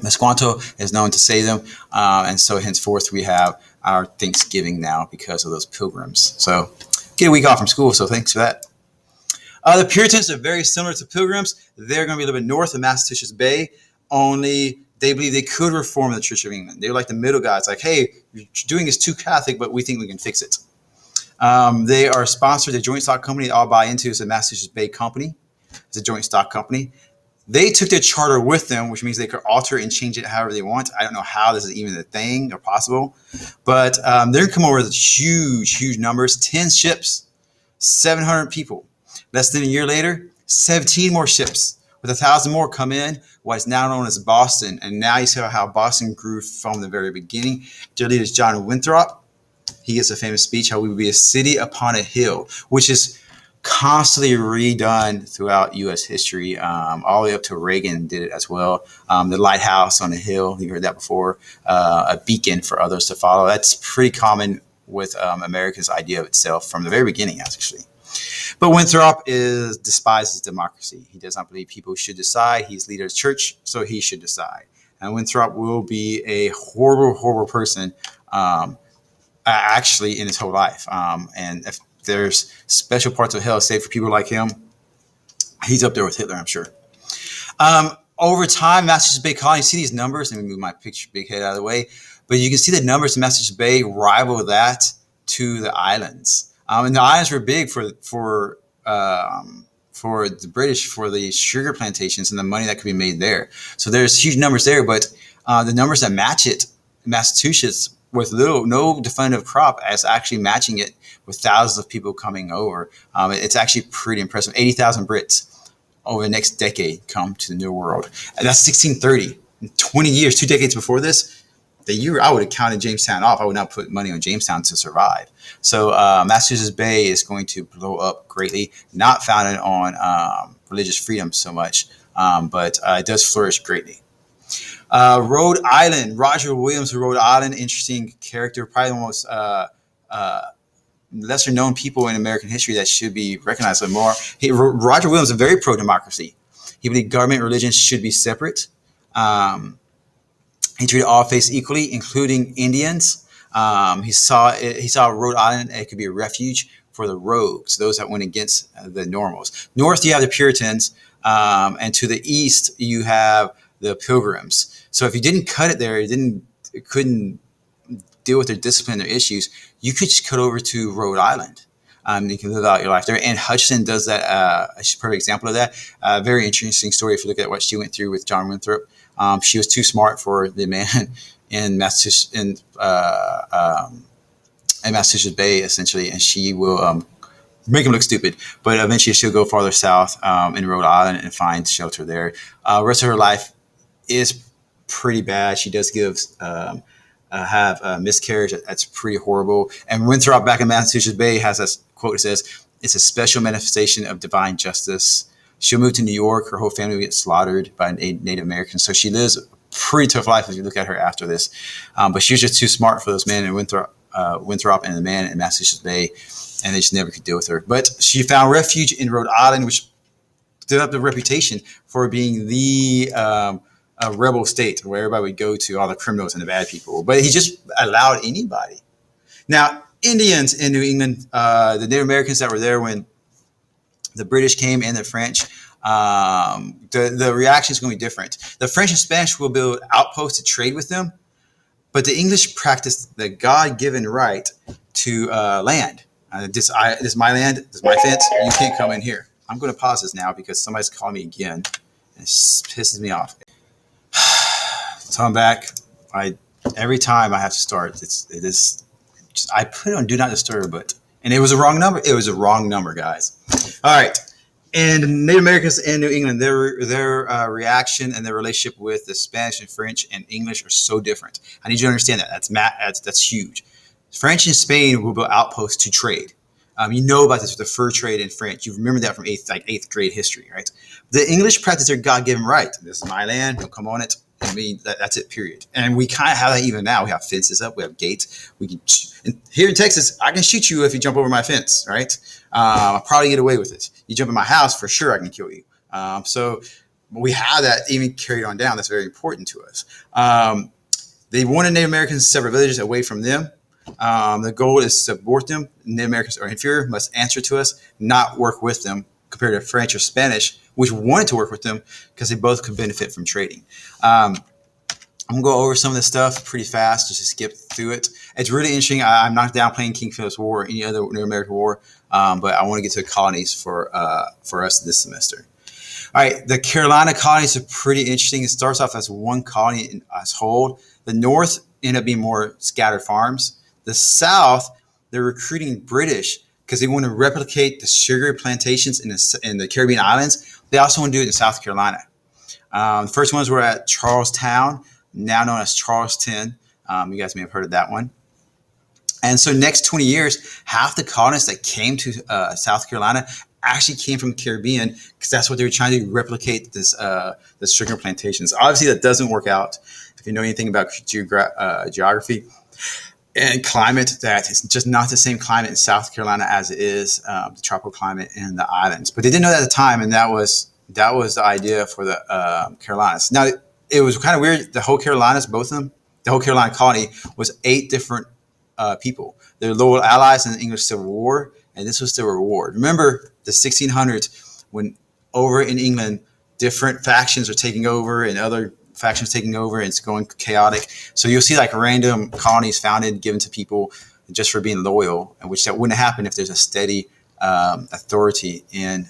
Squanto is known to save them, and so henceforth we have our Thanksgiving now because of those Pilgrims. So get a week off from school, so thanks for that. The Puritans are very similar to Pilgrims. They're going to be a little bit north of Massachusetts Bay, only they believe they could reform the Church of England. They're like the middle guys, like, hey, what you're doing is too Catholic, but we think we can fix it. They are sponsored a joint stock company they all buy into. It's a Massachusetts Bay company. It's a joint stock company. They took their charter with them, which means they could alter and change it however they want. I don't know how this is even a thing or possible, but they're going to come over with huge numbers, 10 ships, 700 people. Less than a year later, 17 more ships with 1,000 more come in, what is now known as Boston. And now you see how Boston grew from the very beginning. Their leader is John Winthrop. He gets a famous speech, how we would be a city upon a hill, which is constantly redone throughout U.S. history, all the way up to Reagan did it as well. The lighthouse on a hill, you heard that before, a beacon for others to follow. That's pretty common with America's idea of itself from the very beginning, actually. But Winthrop despises democracy. He does not believe people should decide. He's leader of the church, so he should decide. And Winthrop will be a horrible, horrible person, actually, in his whole life. And if there's special parts of hell saved for people like him, he's up there with Hitler, I'm sure. Over time, Massachusetts Bay Colony, you see these numbers. Let me move my big head out of the way. But you can see the numbers in Massachusetts Bay rival that to the islands. And the islands were big for the British, for the sugar plantations and the money that could be made there. So there's huge numbers there, but the numbers that match it, Massachusetts, with no definitive crop, as actually matching it with thousands of people coming over. It's actually pretty impressive. 80,000 Brits over the next decade come to the New World. And that's 1630. 20 years, 2 decades before this, the year I would have counted Jamestown off. I would not put money on Jamestown to survive. So Massachusetts Bay is going to blow up greatly, not founded on religious freedom so much, but it does flourish greatly. Rhode Island, Roger Williams of Rhode Island, interesting character, probably the most lesser known people in American history that should be recognized more. Roger Williams is very pro-democracy. He believed government and religion should be separate. He treated all faiths equally, including Indians. He saw Rhode Island, it could be a refuge for the rogues, those that went against the normals. North, you have the Puritans, and to the east, you have the Pilgrims. So if you didn't cut it there, you couldn't deal with their discipline, their issues, you could just cut over to Rhode Island. You can live out your life there. And Hutchinson does that. A perfect example of that. Very interesting story if you look at what she went through with John Winthrop. She was too smart for the man in Massachusetts, in Massachusetts Bay, essentially, and she will make him look stupid. But eventually, she'll go farther south in Rhode Island and find shelter there. The rest of her life is pretty bad. She does have a miscarriage. That's pretty horrible. And Winthrop back in Massachusetts Bay has this quote that says, "It's a special manifestation of divine justice." She'll move to New York. Her whole family will get slaughtered by Native Americans. So she lives a pretty tough life if you look at her after this. But she was just too smart for those men in Winthrop and the man in Massachusetts Bay, and they just never could deal with her. But she found refuge in Rhode Island, which developed a reputation for being the rebel state where everybody would go to, all the criminals and the bad people. But he just allowed anybody. Now, Indians in New England, the Native Americans that were there when the British came and the French, the reaction is going to be different. The French and Spanish will build outposts to trade with them, but the English practiced the God-given right to land. This is my land, this is my fence, you can't come in here. I'm going to pause this now because somebody's calling me again, and it pisses me off. So I'm back. Every time I have to start, it is just, I put it on Do Not Disturb, and it was a wrong number. It was a wrong number, guys. All right. And Native Americans in New England, their reaction and their relationship with the Spanish and French and English are so different. I need you to understand that. That's huge. French and Spain will build outposts to trade. You know about this with the fur trade in France. You remember that from eighth grade history, right? The English practice their God-given right. This is my land. Don't come on it. I mean, that's it, period. And we kind of have that even now. We have fences up. We have gates. Here in Texas, I can shoot you if you jump over my fence, right? I'll probably get away with it. You jump in my house, for sure I can kill you. So we have that even carried on down. That's very important to us. They wanted Native Americans to separate villages away from them. The goal is to support them. Native Americans are inferior, must answer to us, not work with them compared to French or Spanish, which wanted to work with them because they both could benefit from trading. I'm going to go over some of this stuff pretty fast, just to skip through it. It's really interesting. I'm not downplaying King Philip's War or any other New American War, but I want to get to the colonies for us this semester. All right, the Carolina colonies are pretty interesting. It starts off as one colony as whole. The North ended up being more scattered farms. The South, they're recruiting British because they want to replicate the sugar plantations in the Caribbean islands. They also want to do it in South Carolina. The first ones were at Charlestown, now known as Charleston. You guys may have heard of that one. And so next 20 years, half the colonists that came to South Carolina actually came from the Caribbean because that's what they were trying to replicate the sugar plantations. Obviously, that doesn't work out. If you know anything about geography, and climate that is just not the same climate in South Carolina as it is the tropical climate in the islands. But they didn't know that at the time, and that was the idea for the Carolinas. Now it was kind of weird. The whole Carolinas, both of them, the whole Carolina colony was 8 different people. They were loyal allies in the English Civil War, and this was the reward. Remember the 1600s when over in England, different factions are taking over and other factions taking over, and it's going chaotic. So you'll see like random colonies founded, given to people just for being loyal, and which that wouldn't happen if there's a steady authority in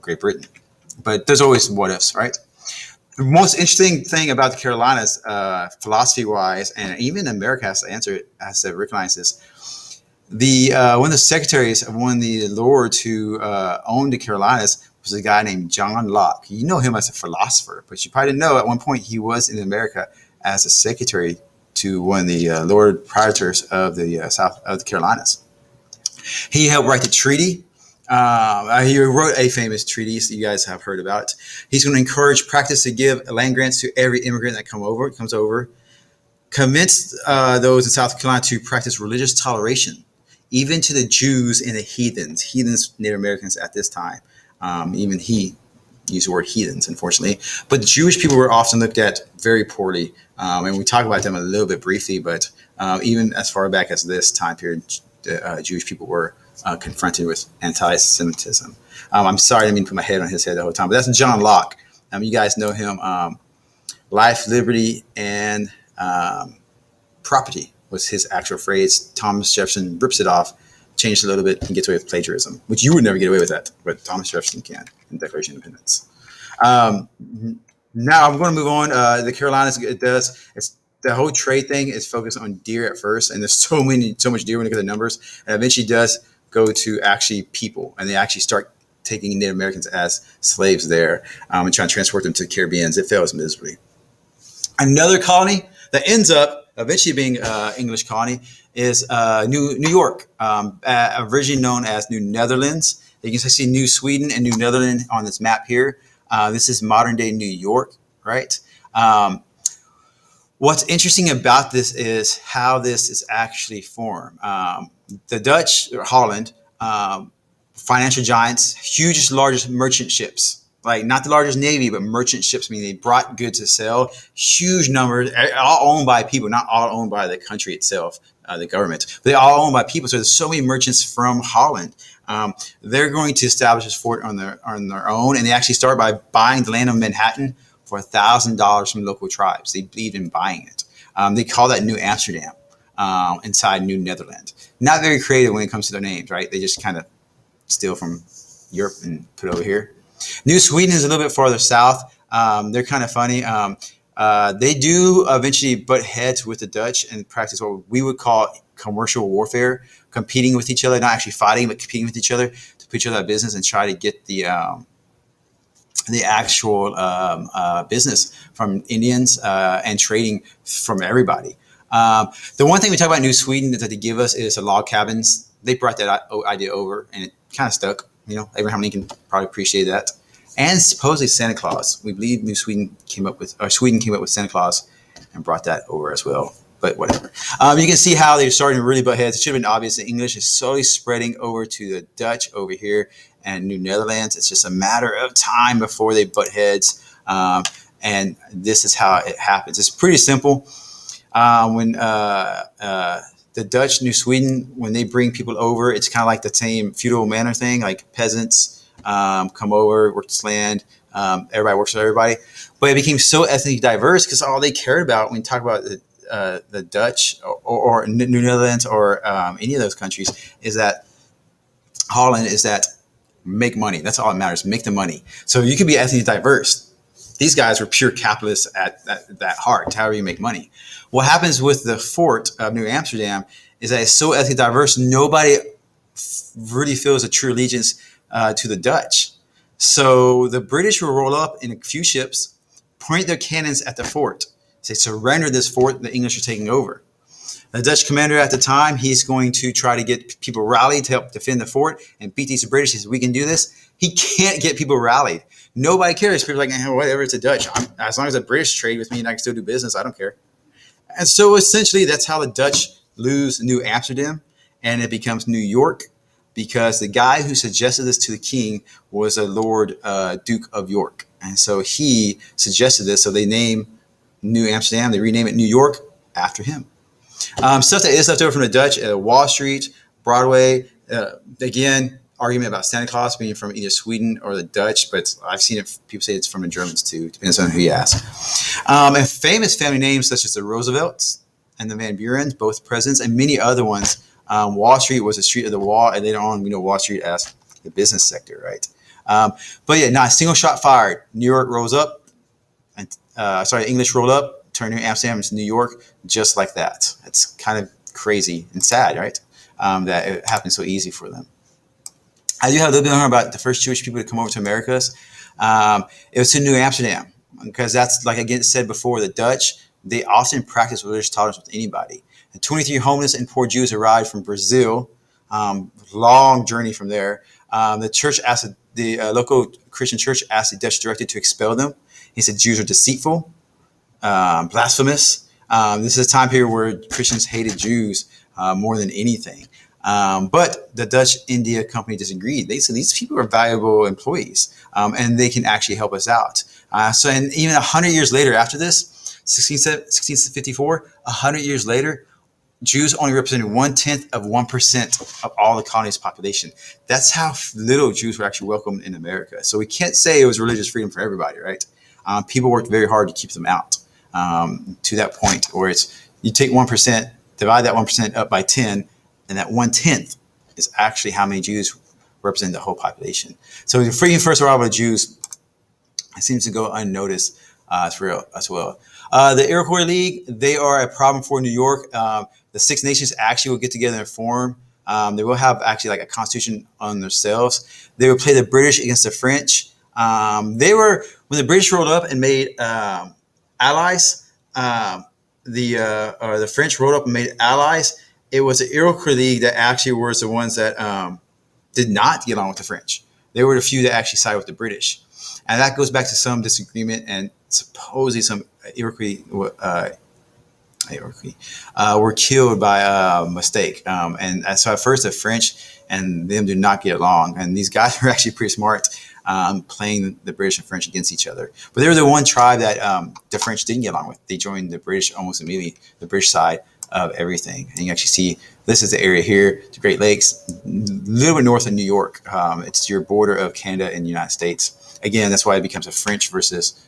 Great Britain. But there's always what ifs, right? The most interesting thing about the Carolinas, philosophy-wise, and even America has to answer it, has to recognize this. One of the secretaries of one of the lords who owned the Carolinas was a guy named John Locke. You know him as a philosopher, but you probably didn't know at one point he was in America as a secretary to one of the Lord Proprietors of the South of the Carolinas. He helped write the treaty. He wrote a famous treaty, so you guys have heard about it. He's going to encourage practice to give land grants to every immigrant that comes over. Convince those in South Carolina to practice religious toleration, even to the Jews and the heathens, Native Americans at this time. Even he used the word heathens, unfortunately. But Jewish people were often looked at very poorly. And we talk about them a little bit briefly, but even as far back as this time period, Jewish people were confronted with anti-Semitism. I'm sorry, I didn't mean to put my head on his head the whole time, but that's John Locke. You guys know him. Life, liberty, and property was his actual phrase. Thomas Jefferson rips it off, changed a little bit, and gets away with plagiarism, which you would never get away with that, but Thomas Jefferson can in the Declaration of Independence. Now I'm going to move on. The Carolinas, the whole trade thing is focused on deer at first, and there's so much deer when you look at the numbers, and eventually does go to actually people, and they actually start taking Native Americans as slaves there and trying to transport them to the Caribbean. It fails miserably. Another colony that ends up eventually being English colony is New York, originally known as New Netherlands. You can see New Sweden and New Netherlands on this map here. This is modern day New York, right? What's interesting about this is how this is actually formed. The Dutch, or Holland, financial giants, hugest, largest merchant ships. Like not the largest navy, but merchant ships. I mean, they brought goods to sell, huge numbers, all owned by people, not all owned by the country itself, the government. But they all owned by people. So there's so many merchants from Holland. They're going to establish this fort on their own, and they actually start by buying the land of Manhattan for $1,000 from local tribes. They believed in buying it. They call that New Amsterdam inside New Netherlands. Not very creative when it comes to their names, right? They just kind of steal from Europe and put it over here. New Sweden is a little bit farther south. They're kind of funny. They do eventually butt heads with the Dutch and practice what we would call commercial warfare, competing with each other, not actually fighting, but competing with each other to put each other out of business and try to get the actual business from Indians and trading from everybody. The one thing we talk about New Sweden that they give us is the log cabins. They brought that idea over, and it kind of stuck. You know, Abraham Lincoln probably appreciated that. And supposedly Santa Claus. We believe Sweden came up with Santa Claus and brought that over as well. But whatever. You can see how they're starting to really butt heads. It should have been obvious. The English is slowly spreading over to the Dutch over here and New Netherlands. It's just a matter of time before they butt heads. And this is how it happens. It's pretty simple. When the Dutch, New Sweden, when they bring people over, it's kind of like the same feudal manor thing, like peasants come over, work this land, everybody works with everybody. But it became so ethnically diverse because all they cared about when you talk about the Dutch or New Netherlands or any of those countries is that Holland is that make money. That's all that matters, make the money. So you can be ethnically diverse. These guys were pure capitalists at that heart, however you make money. What happens with the fort of New Amsterdam is that it's so ethnically diverse, nobody really feels a true allegiance to the Dutch. So the British will roll up in a few ships, point their cannons at the fort, say, surrender this fort, the English are taking over. The Dutch commander at the time, he's going to try to get people rallied to help defend the fort and beat these British. He says, we can do this. He can't get people rallied. Nobody cares. People are like, whatever, it's a Dutch. As long as the British trade with me and I can still do business, I don't care. And so essentially that's how the Dutch lose New Amsterdam, and it becomes New York, because the guy who suggested this to the king was a Lord Duke of York. And so he suggested this. So they name New Amsterdam, they rename it New York after him. Stuff that is left over from the Dutch, Wall Street, Broadway. Again, argument about Santa Claus being from either Sweden or the Dutch, but I've seen it. People say it's from the Germans too. Depends on who you ask. And famous family names such as the Roosevelts and the Van Burens, both presidents, and many other ones. Wall Street was the street of the wall, and later on we know Wall Street as the business sector, right? But yeah, not a single shot fired. New York rose up, and English rolled up, turned New Amsterdam into New York, just like that. It's kind of crazy and sad, right? That it happened so easy for them. I do have a little bit more about the first Jewish people to come over to Americas. It was to New Amsterdam, because that's, like again said before, the Dutch, they often practice religious tolerance with anybody. And 23 homeless and poor Jews arrived from Brazil. Long journey from there. The church asked the local Christian church asked the Dutch director to expel them. He said Jews are deceitful, blasphemous. This is a time period where Christians hated Jews more than anything. But the Dutch India Company disagreed. They said these people are valuable employees, and they can actually help us out. And even 100 years later, after this, 1654, 100 years later, Jews only represented 0.1% of all the colony's population. That's how little Jews were actually welcomed in America. So we can't say it was religious freedom for everybody, right? People worked very hard to keep them out to that point where it's you take 1%, divide that 1% up by 10, and that 1/10 is actually how many Jews represent the whole population. So the freeing first arrival of Jews seems to go unnoticed as well. The Iroquois League, they are a problem for New York. The Six Nations actually will get together and form. They will have actually like a constitution on themselves. They will play the British against the French. When the British rolled up and made allies, the French rolled up and made allies. It was the Iroquois League that actually was the ones that did not get along with the French. They were the few that actually sided with the British. And that goes back to some disagreement, and supposedly some Iroquois were killed by mistake. And so at first the French and them did not get along. And these guys were actually pretty smart playing the British and French against each other. But they were the one tribe that the French didn't get along with. They joined the British almost immediately, the British side of everything. And you actually see this is the area here, the Great Lakes, a little bit north of New York. It's your border of Canada and the United States. Again, that's why it becomes a French versus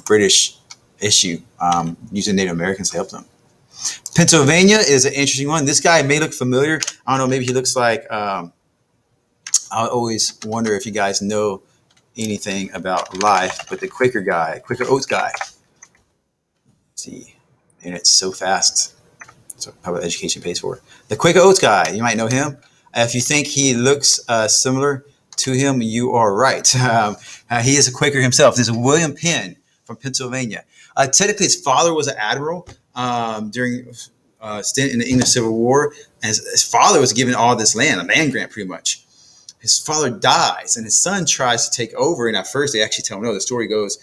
British issue, using Native Americans to help them. Pennsylvania is an interesting one. This guy may look familiar. I don't know, maybe he looks like, I always wonder if you guys know anything about life, but the Quaker Oats guy. Let's see, and it's so fast. So public education pays for it. The Quaker Oats guy, you might know him. If you think he looks similar to him, you are right. He is a Quaker himself. This is William Penn from Pennsylvania. Technically, his father was an admiral during a stint in the English Civil War, and his father was given all this land, a land grant pretty much. His father dies, and his son tries to take over, and at first they actually tell him no. The story goes,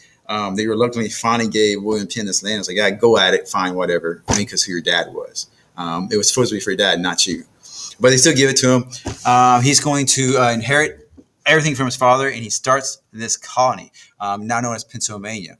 they reluctantly finally gave William Penn this land. It's like, yeah, go at it, fine, whatever, only because who your dad was. It was supposed to be for your dad, not you. But they still give it to him. He's going to inherit everything from his father, and he starts this colony, now known as Pennsylvania.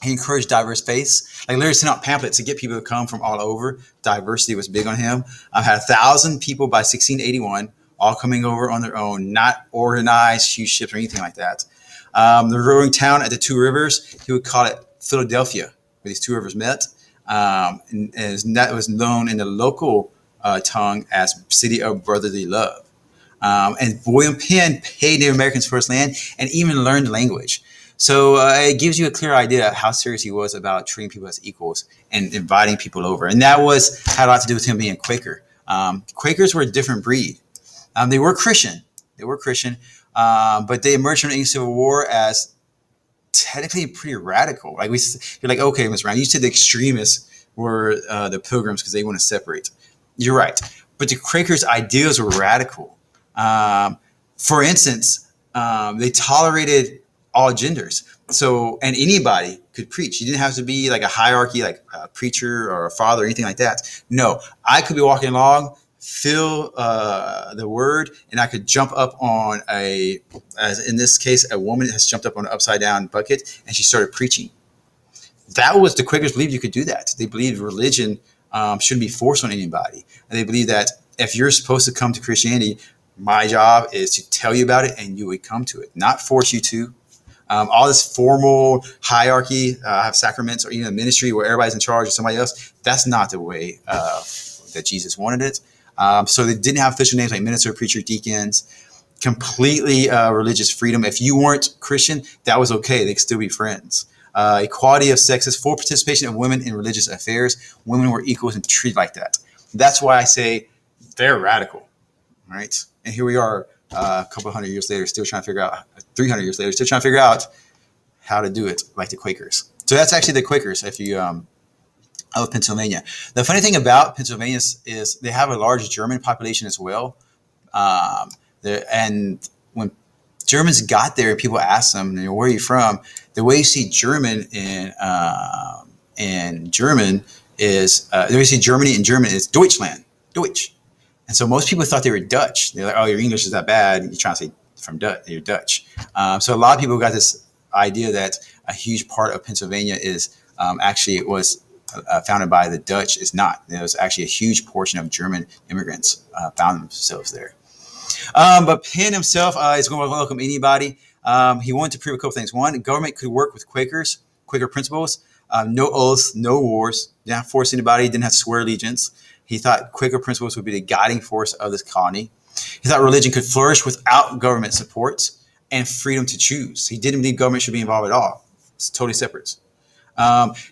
He encouraged diverse faiths, like literally sent out pamphlets to get people to come from all over. Diversity was big on him. Had 1,000 people by 1681, all coming over on their own, not organized, huge ships or anything like that. The rowing town at the two rivers, he would call it Philadelphia, where these two rivers met. And that was known in the local tongue as City of Brotherly Love. And William Penn paid Native Americans for his land and even learned language. So it gives you a clear idea of how serious he was about treating people as equals and inviting people over. And that had a lot to do with him being Quaker. Quakers were a different breed. They were Christian. But they emerged from the English Civil War as technically pretty radical. Like you're like, okay, Ms. Brown, you said the extremists were the Pilgrims because they want to separate. You're right. But the Quakers' ideas were radical. For instance, they tolerated all genders. And anybody could preach. You didn't have to be like a hierarchy, like a preacher or a father or anything like that. No, I could be walking along, feel the word, and I could jump up on as in this case, a woman has jumped up on an upside down bucket and she started preaching. That was the Quakers believed you could do that. They believed religion shouldn't be forced on anybody. And they believed that if you're supposed to come to Christianity, my job is to tell you about it and you would come to it, not force you to. All this formal hierarchy, have sacraments or even a ministry where everybody's in charge of somebody else. That's not the way that Jesus wanted it. So they didn't have official names like minister, preacher, deacons. Completely religious freedom. If you weren't Christian, that was okay. They could still be friends. Equality of sexes, full participation of women in religious affairs. Women were equals and treated like that. That's why I say they're radical, right? And here we are a couple hundred years later, still trying to figure out, 300 years later, still trying to figure out how to do it like the Quakers. So that's actually the Quakers, if you of Pennsylvania. The funny thing about Pennsylvania is they have a large German population as well. And when Germans got there, people asked them, where are you from? The way you see German in German is, the way you see Germany in German is Deutschland, Deutsch. And so most people thought they were Dutch. They're like, oh, your English is that bad. You're trying to say you're Dutch. So a lot of people got this idea that a huge part of Pennsylvania is actually it was founded by the Dutch. It's not. There was actually a huge portion of German immigrants found themselves there. But Penn himself is going to welcome anybody. He wanted to prove a couple things. One, the government could work with Quakers, Quaker principles, no oaths, no wars, didn't have to force anybody, didn't have to swear allegiance. He thought Quaker principles would be the guiding force of this colony. He thought religion could flourish without government support and freedom to choose. He didn't believe government should be involved at all. It's totally separate.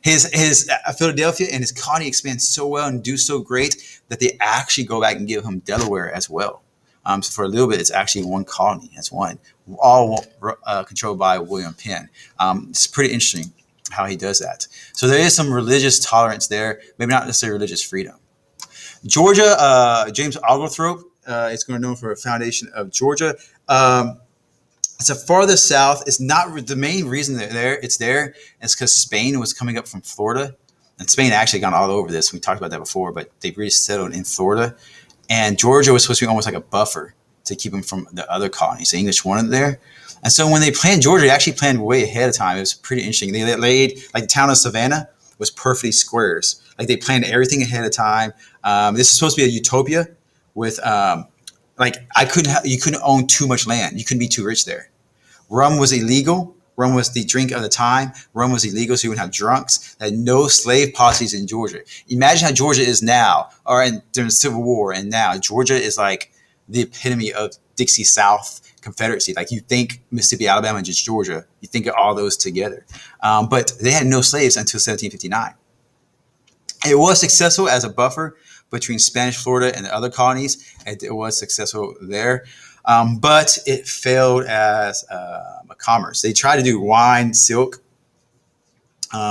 His Philadelphia and his colony expand so well and do so great that they actually go back and give him Delaware as well. So for a little bit, it's actually one colony. That's one, all controlled by William Penn. It's pretty interesting how he does that. So there is some religious tolerance there, maybe not necessarily religious freedom. Georgia, James Oglethorpe is going to be known for a foundation of Georgia. It's the farthest south. It's not the main reason that it's there is because Spain was coming up from Florida. And Spain actually gone all over this. We talked about that before, but they really settled in Florida. And Georgia was supposed to be almost like a buffer to keep them from the other colonies. The English wanted there. And so when they planned Georgia, they actually planned way ahead of time. It was pretty interesting. They laid, like the town of Savannah was perfectly squares. Like they planned everything ahead of time. This is supposed to be a utopia with, you couldn't own too much land. You couldn't be too rich there. Rum was illegal. Rum was the drink of the time. Rum was illegal, so you wouldn't have drunks. There had no slave policies in Georgia. Imagine how Georgia is now, or during the Civil War, and now Georgia is like the epitome of Dixie South Confederacy. Like you think Mississippi, Alabama, and just Georgia, you think of all those together. But they had no slaves until 1759. It was successful as a buffer between Spanish Florida and the other colonies. It was successful there. But it failed as a commerce. They tried to do wine, silk,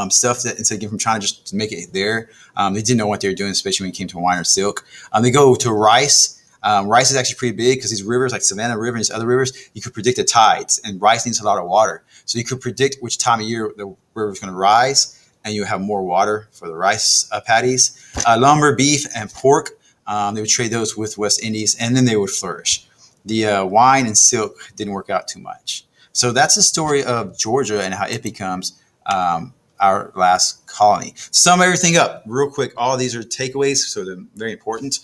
stuff that instead of getting from China, just to make it there. They didn't know what they were doing, especially when it came to wine or silk. They go to rice. Rice is actually pretty big because these rivers, like Savannah River and these other rivers, you could predict the tides, and rice needs a lot of water. So you could predict which time of year the river is going to rise, and you have more water for the rice paddies. Lumber, beef, and pork, they would trade those with West Indies, and then they would flourish. The wine and silk didn't work out too much. So that's the story of Georgia and how it becomes our last colony. Sum everything up real quick. All these are takeaways, so they're very important.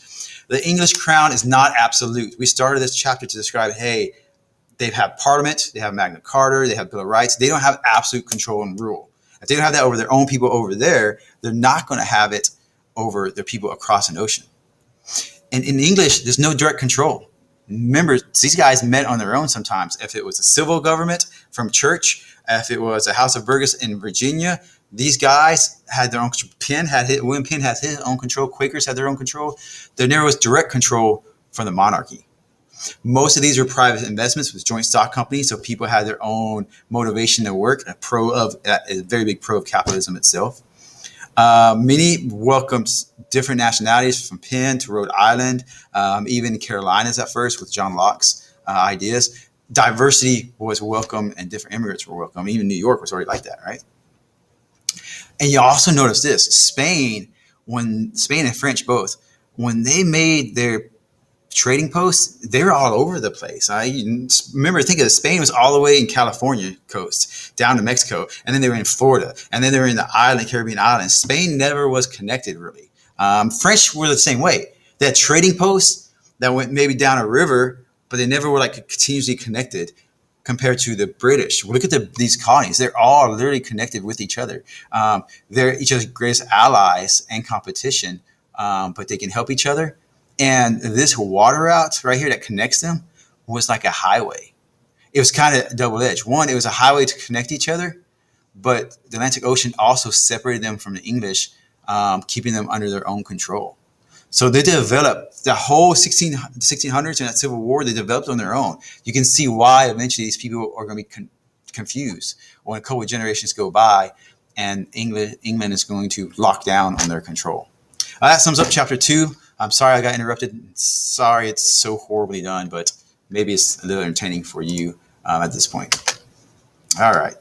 The English crown is not absolute. We started this chapter to describe, hey, they have Parliament, they have Magna Carta, they have Bill of Rights. They don't have absolute control and rule. If they don't have that over their own people over there, they're not going to have it over their people across an ocean. And in English, there's no direct control. Remember, these guys met on their own sometimes. If it was a civil government from church, if it was a House of Burgess in Virginia, these guys had their own control. William Penn had his own control. Quakers had their own control. There never was direct control from the monarchy. Most of these were private investments with joint stock companies, so people had their own motivation to work, a very big pro of capitalism itself. Many welcomed different nationalities from Penn to Rhode Island, even Carolinas at first with John Locke's ideas. diversity was welcome and different immigrants were welcome. Even New York was already like that, right? And you also notice this: Spain and French both, when they made their trading posts, they were all over the place. I remember thinking that Spain was all the way in California coast down to Mexico, and then they were in Florida, and then they were in the Caribbean islands. Spain never was connected really. French were the same way. They had trading posts that went maybe down a river, but they never were like continuously connected compared to the British. Look at these colonies. They're all literally connected with each other. They're each other's greatest allies and competition, but they can help each other. And this water route right here that connects them was like a highway. It was kind of double-edged. One, it was a highway to connect each other, but the Atlantic Ocean also separated them from the English, keeping them under their own control. So they developed the whole 1600s and that Civil War. They developed on their own. You can see why eventually these people are going to be confused when a couple of generations go by, and England is going to lock down on their control. That sums up chapter 2. I'm sorry I got interrupted. Sorry it's so horribly done, but maybe it's a little entertaining for you at this point. All right.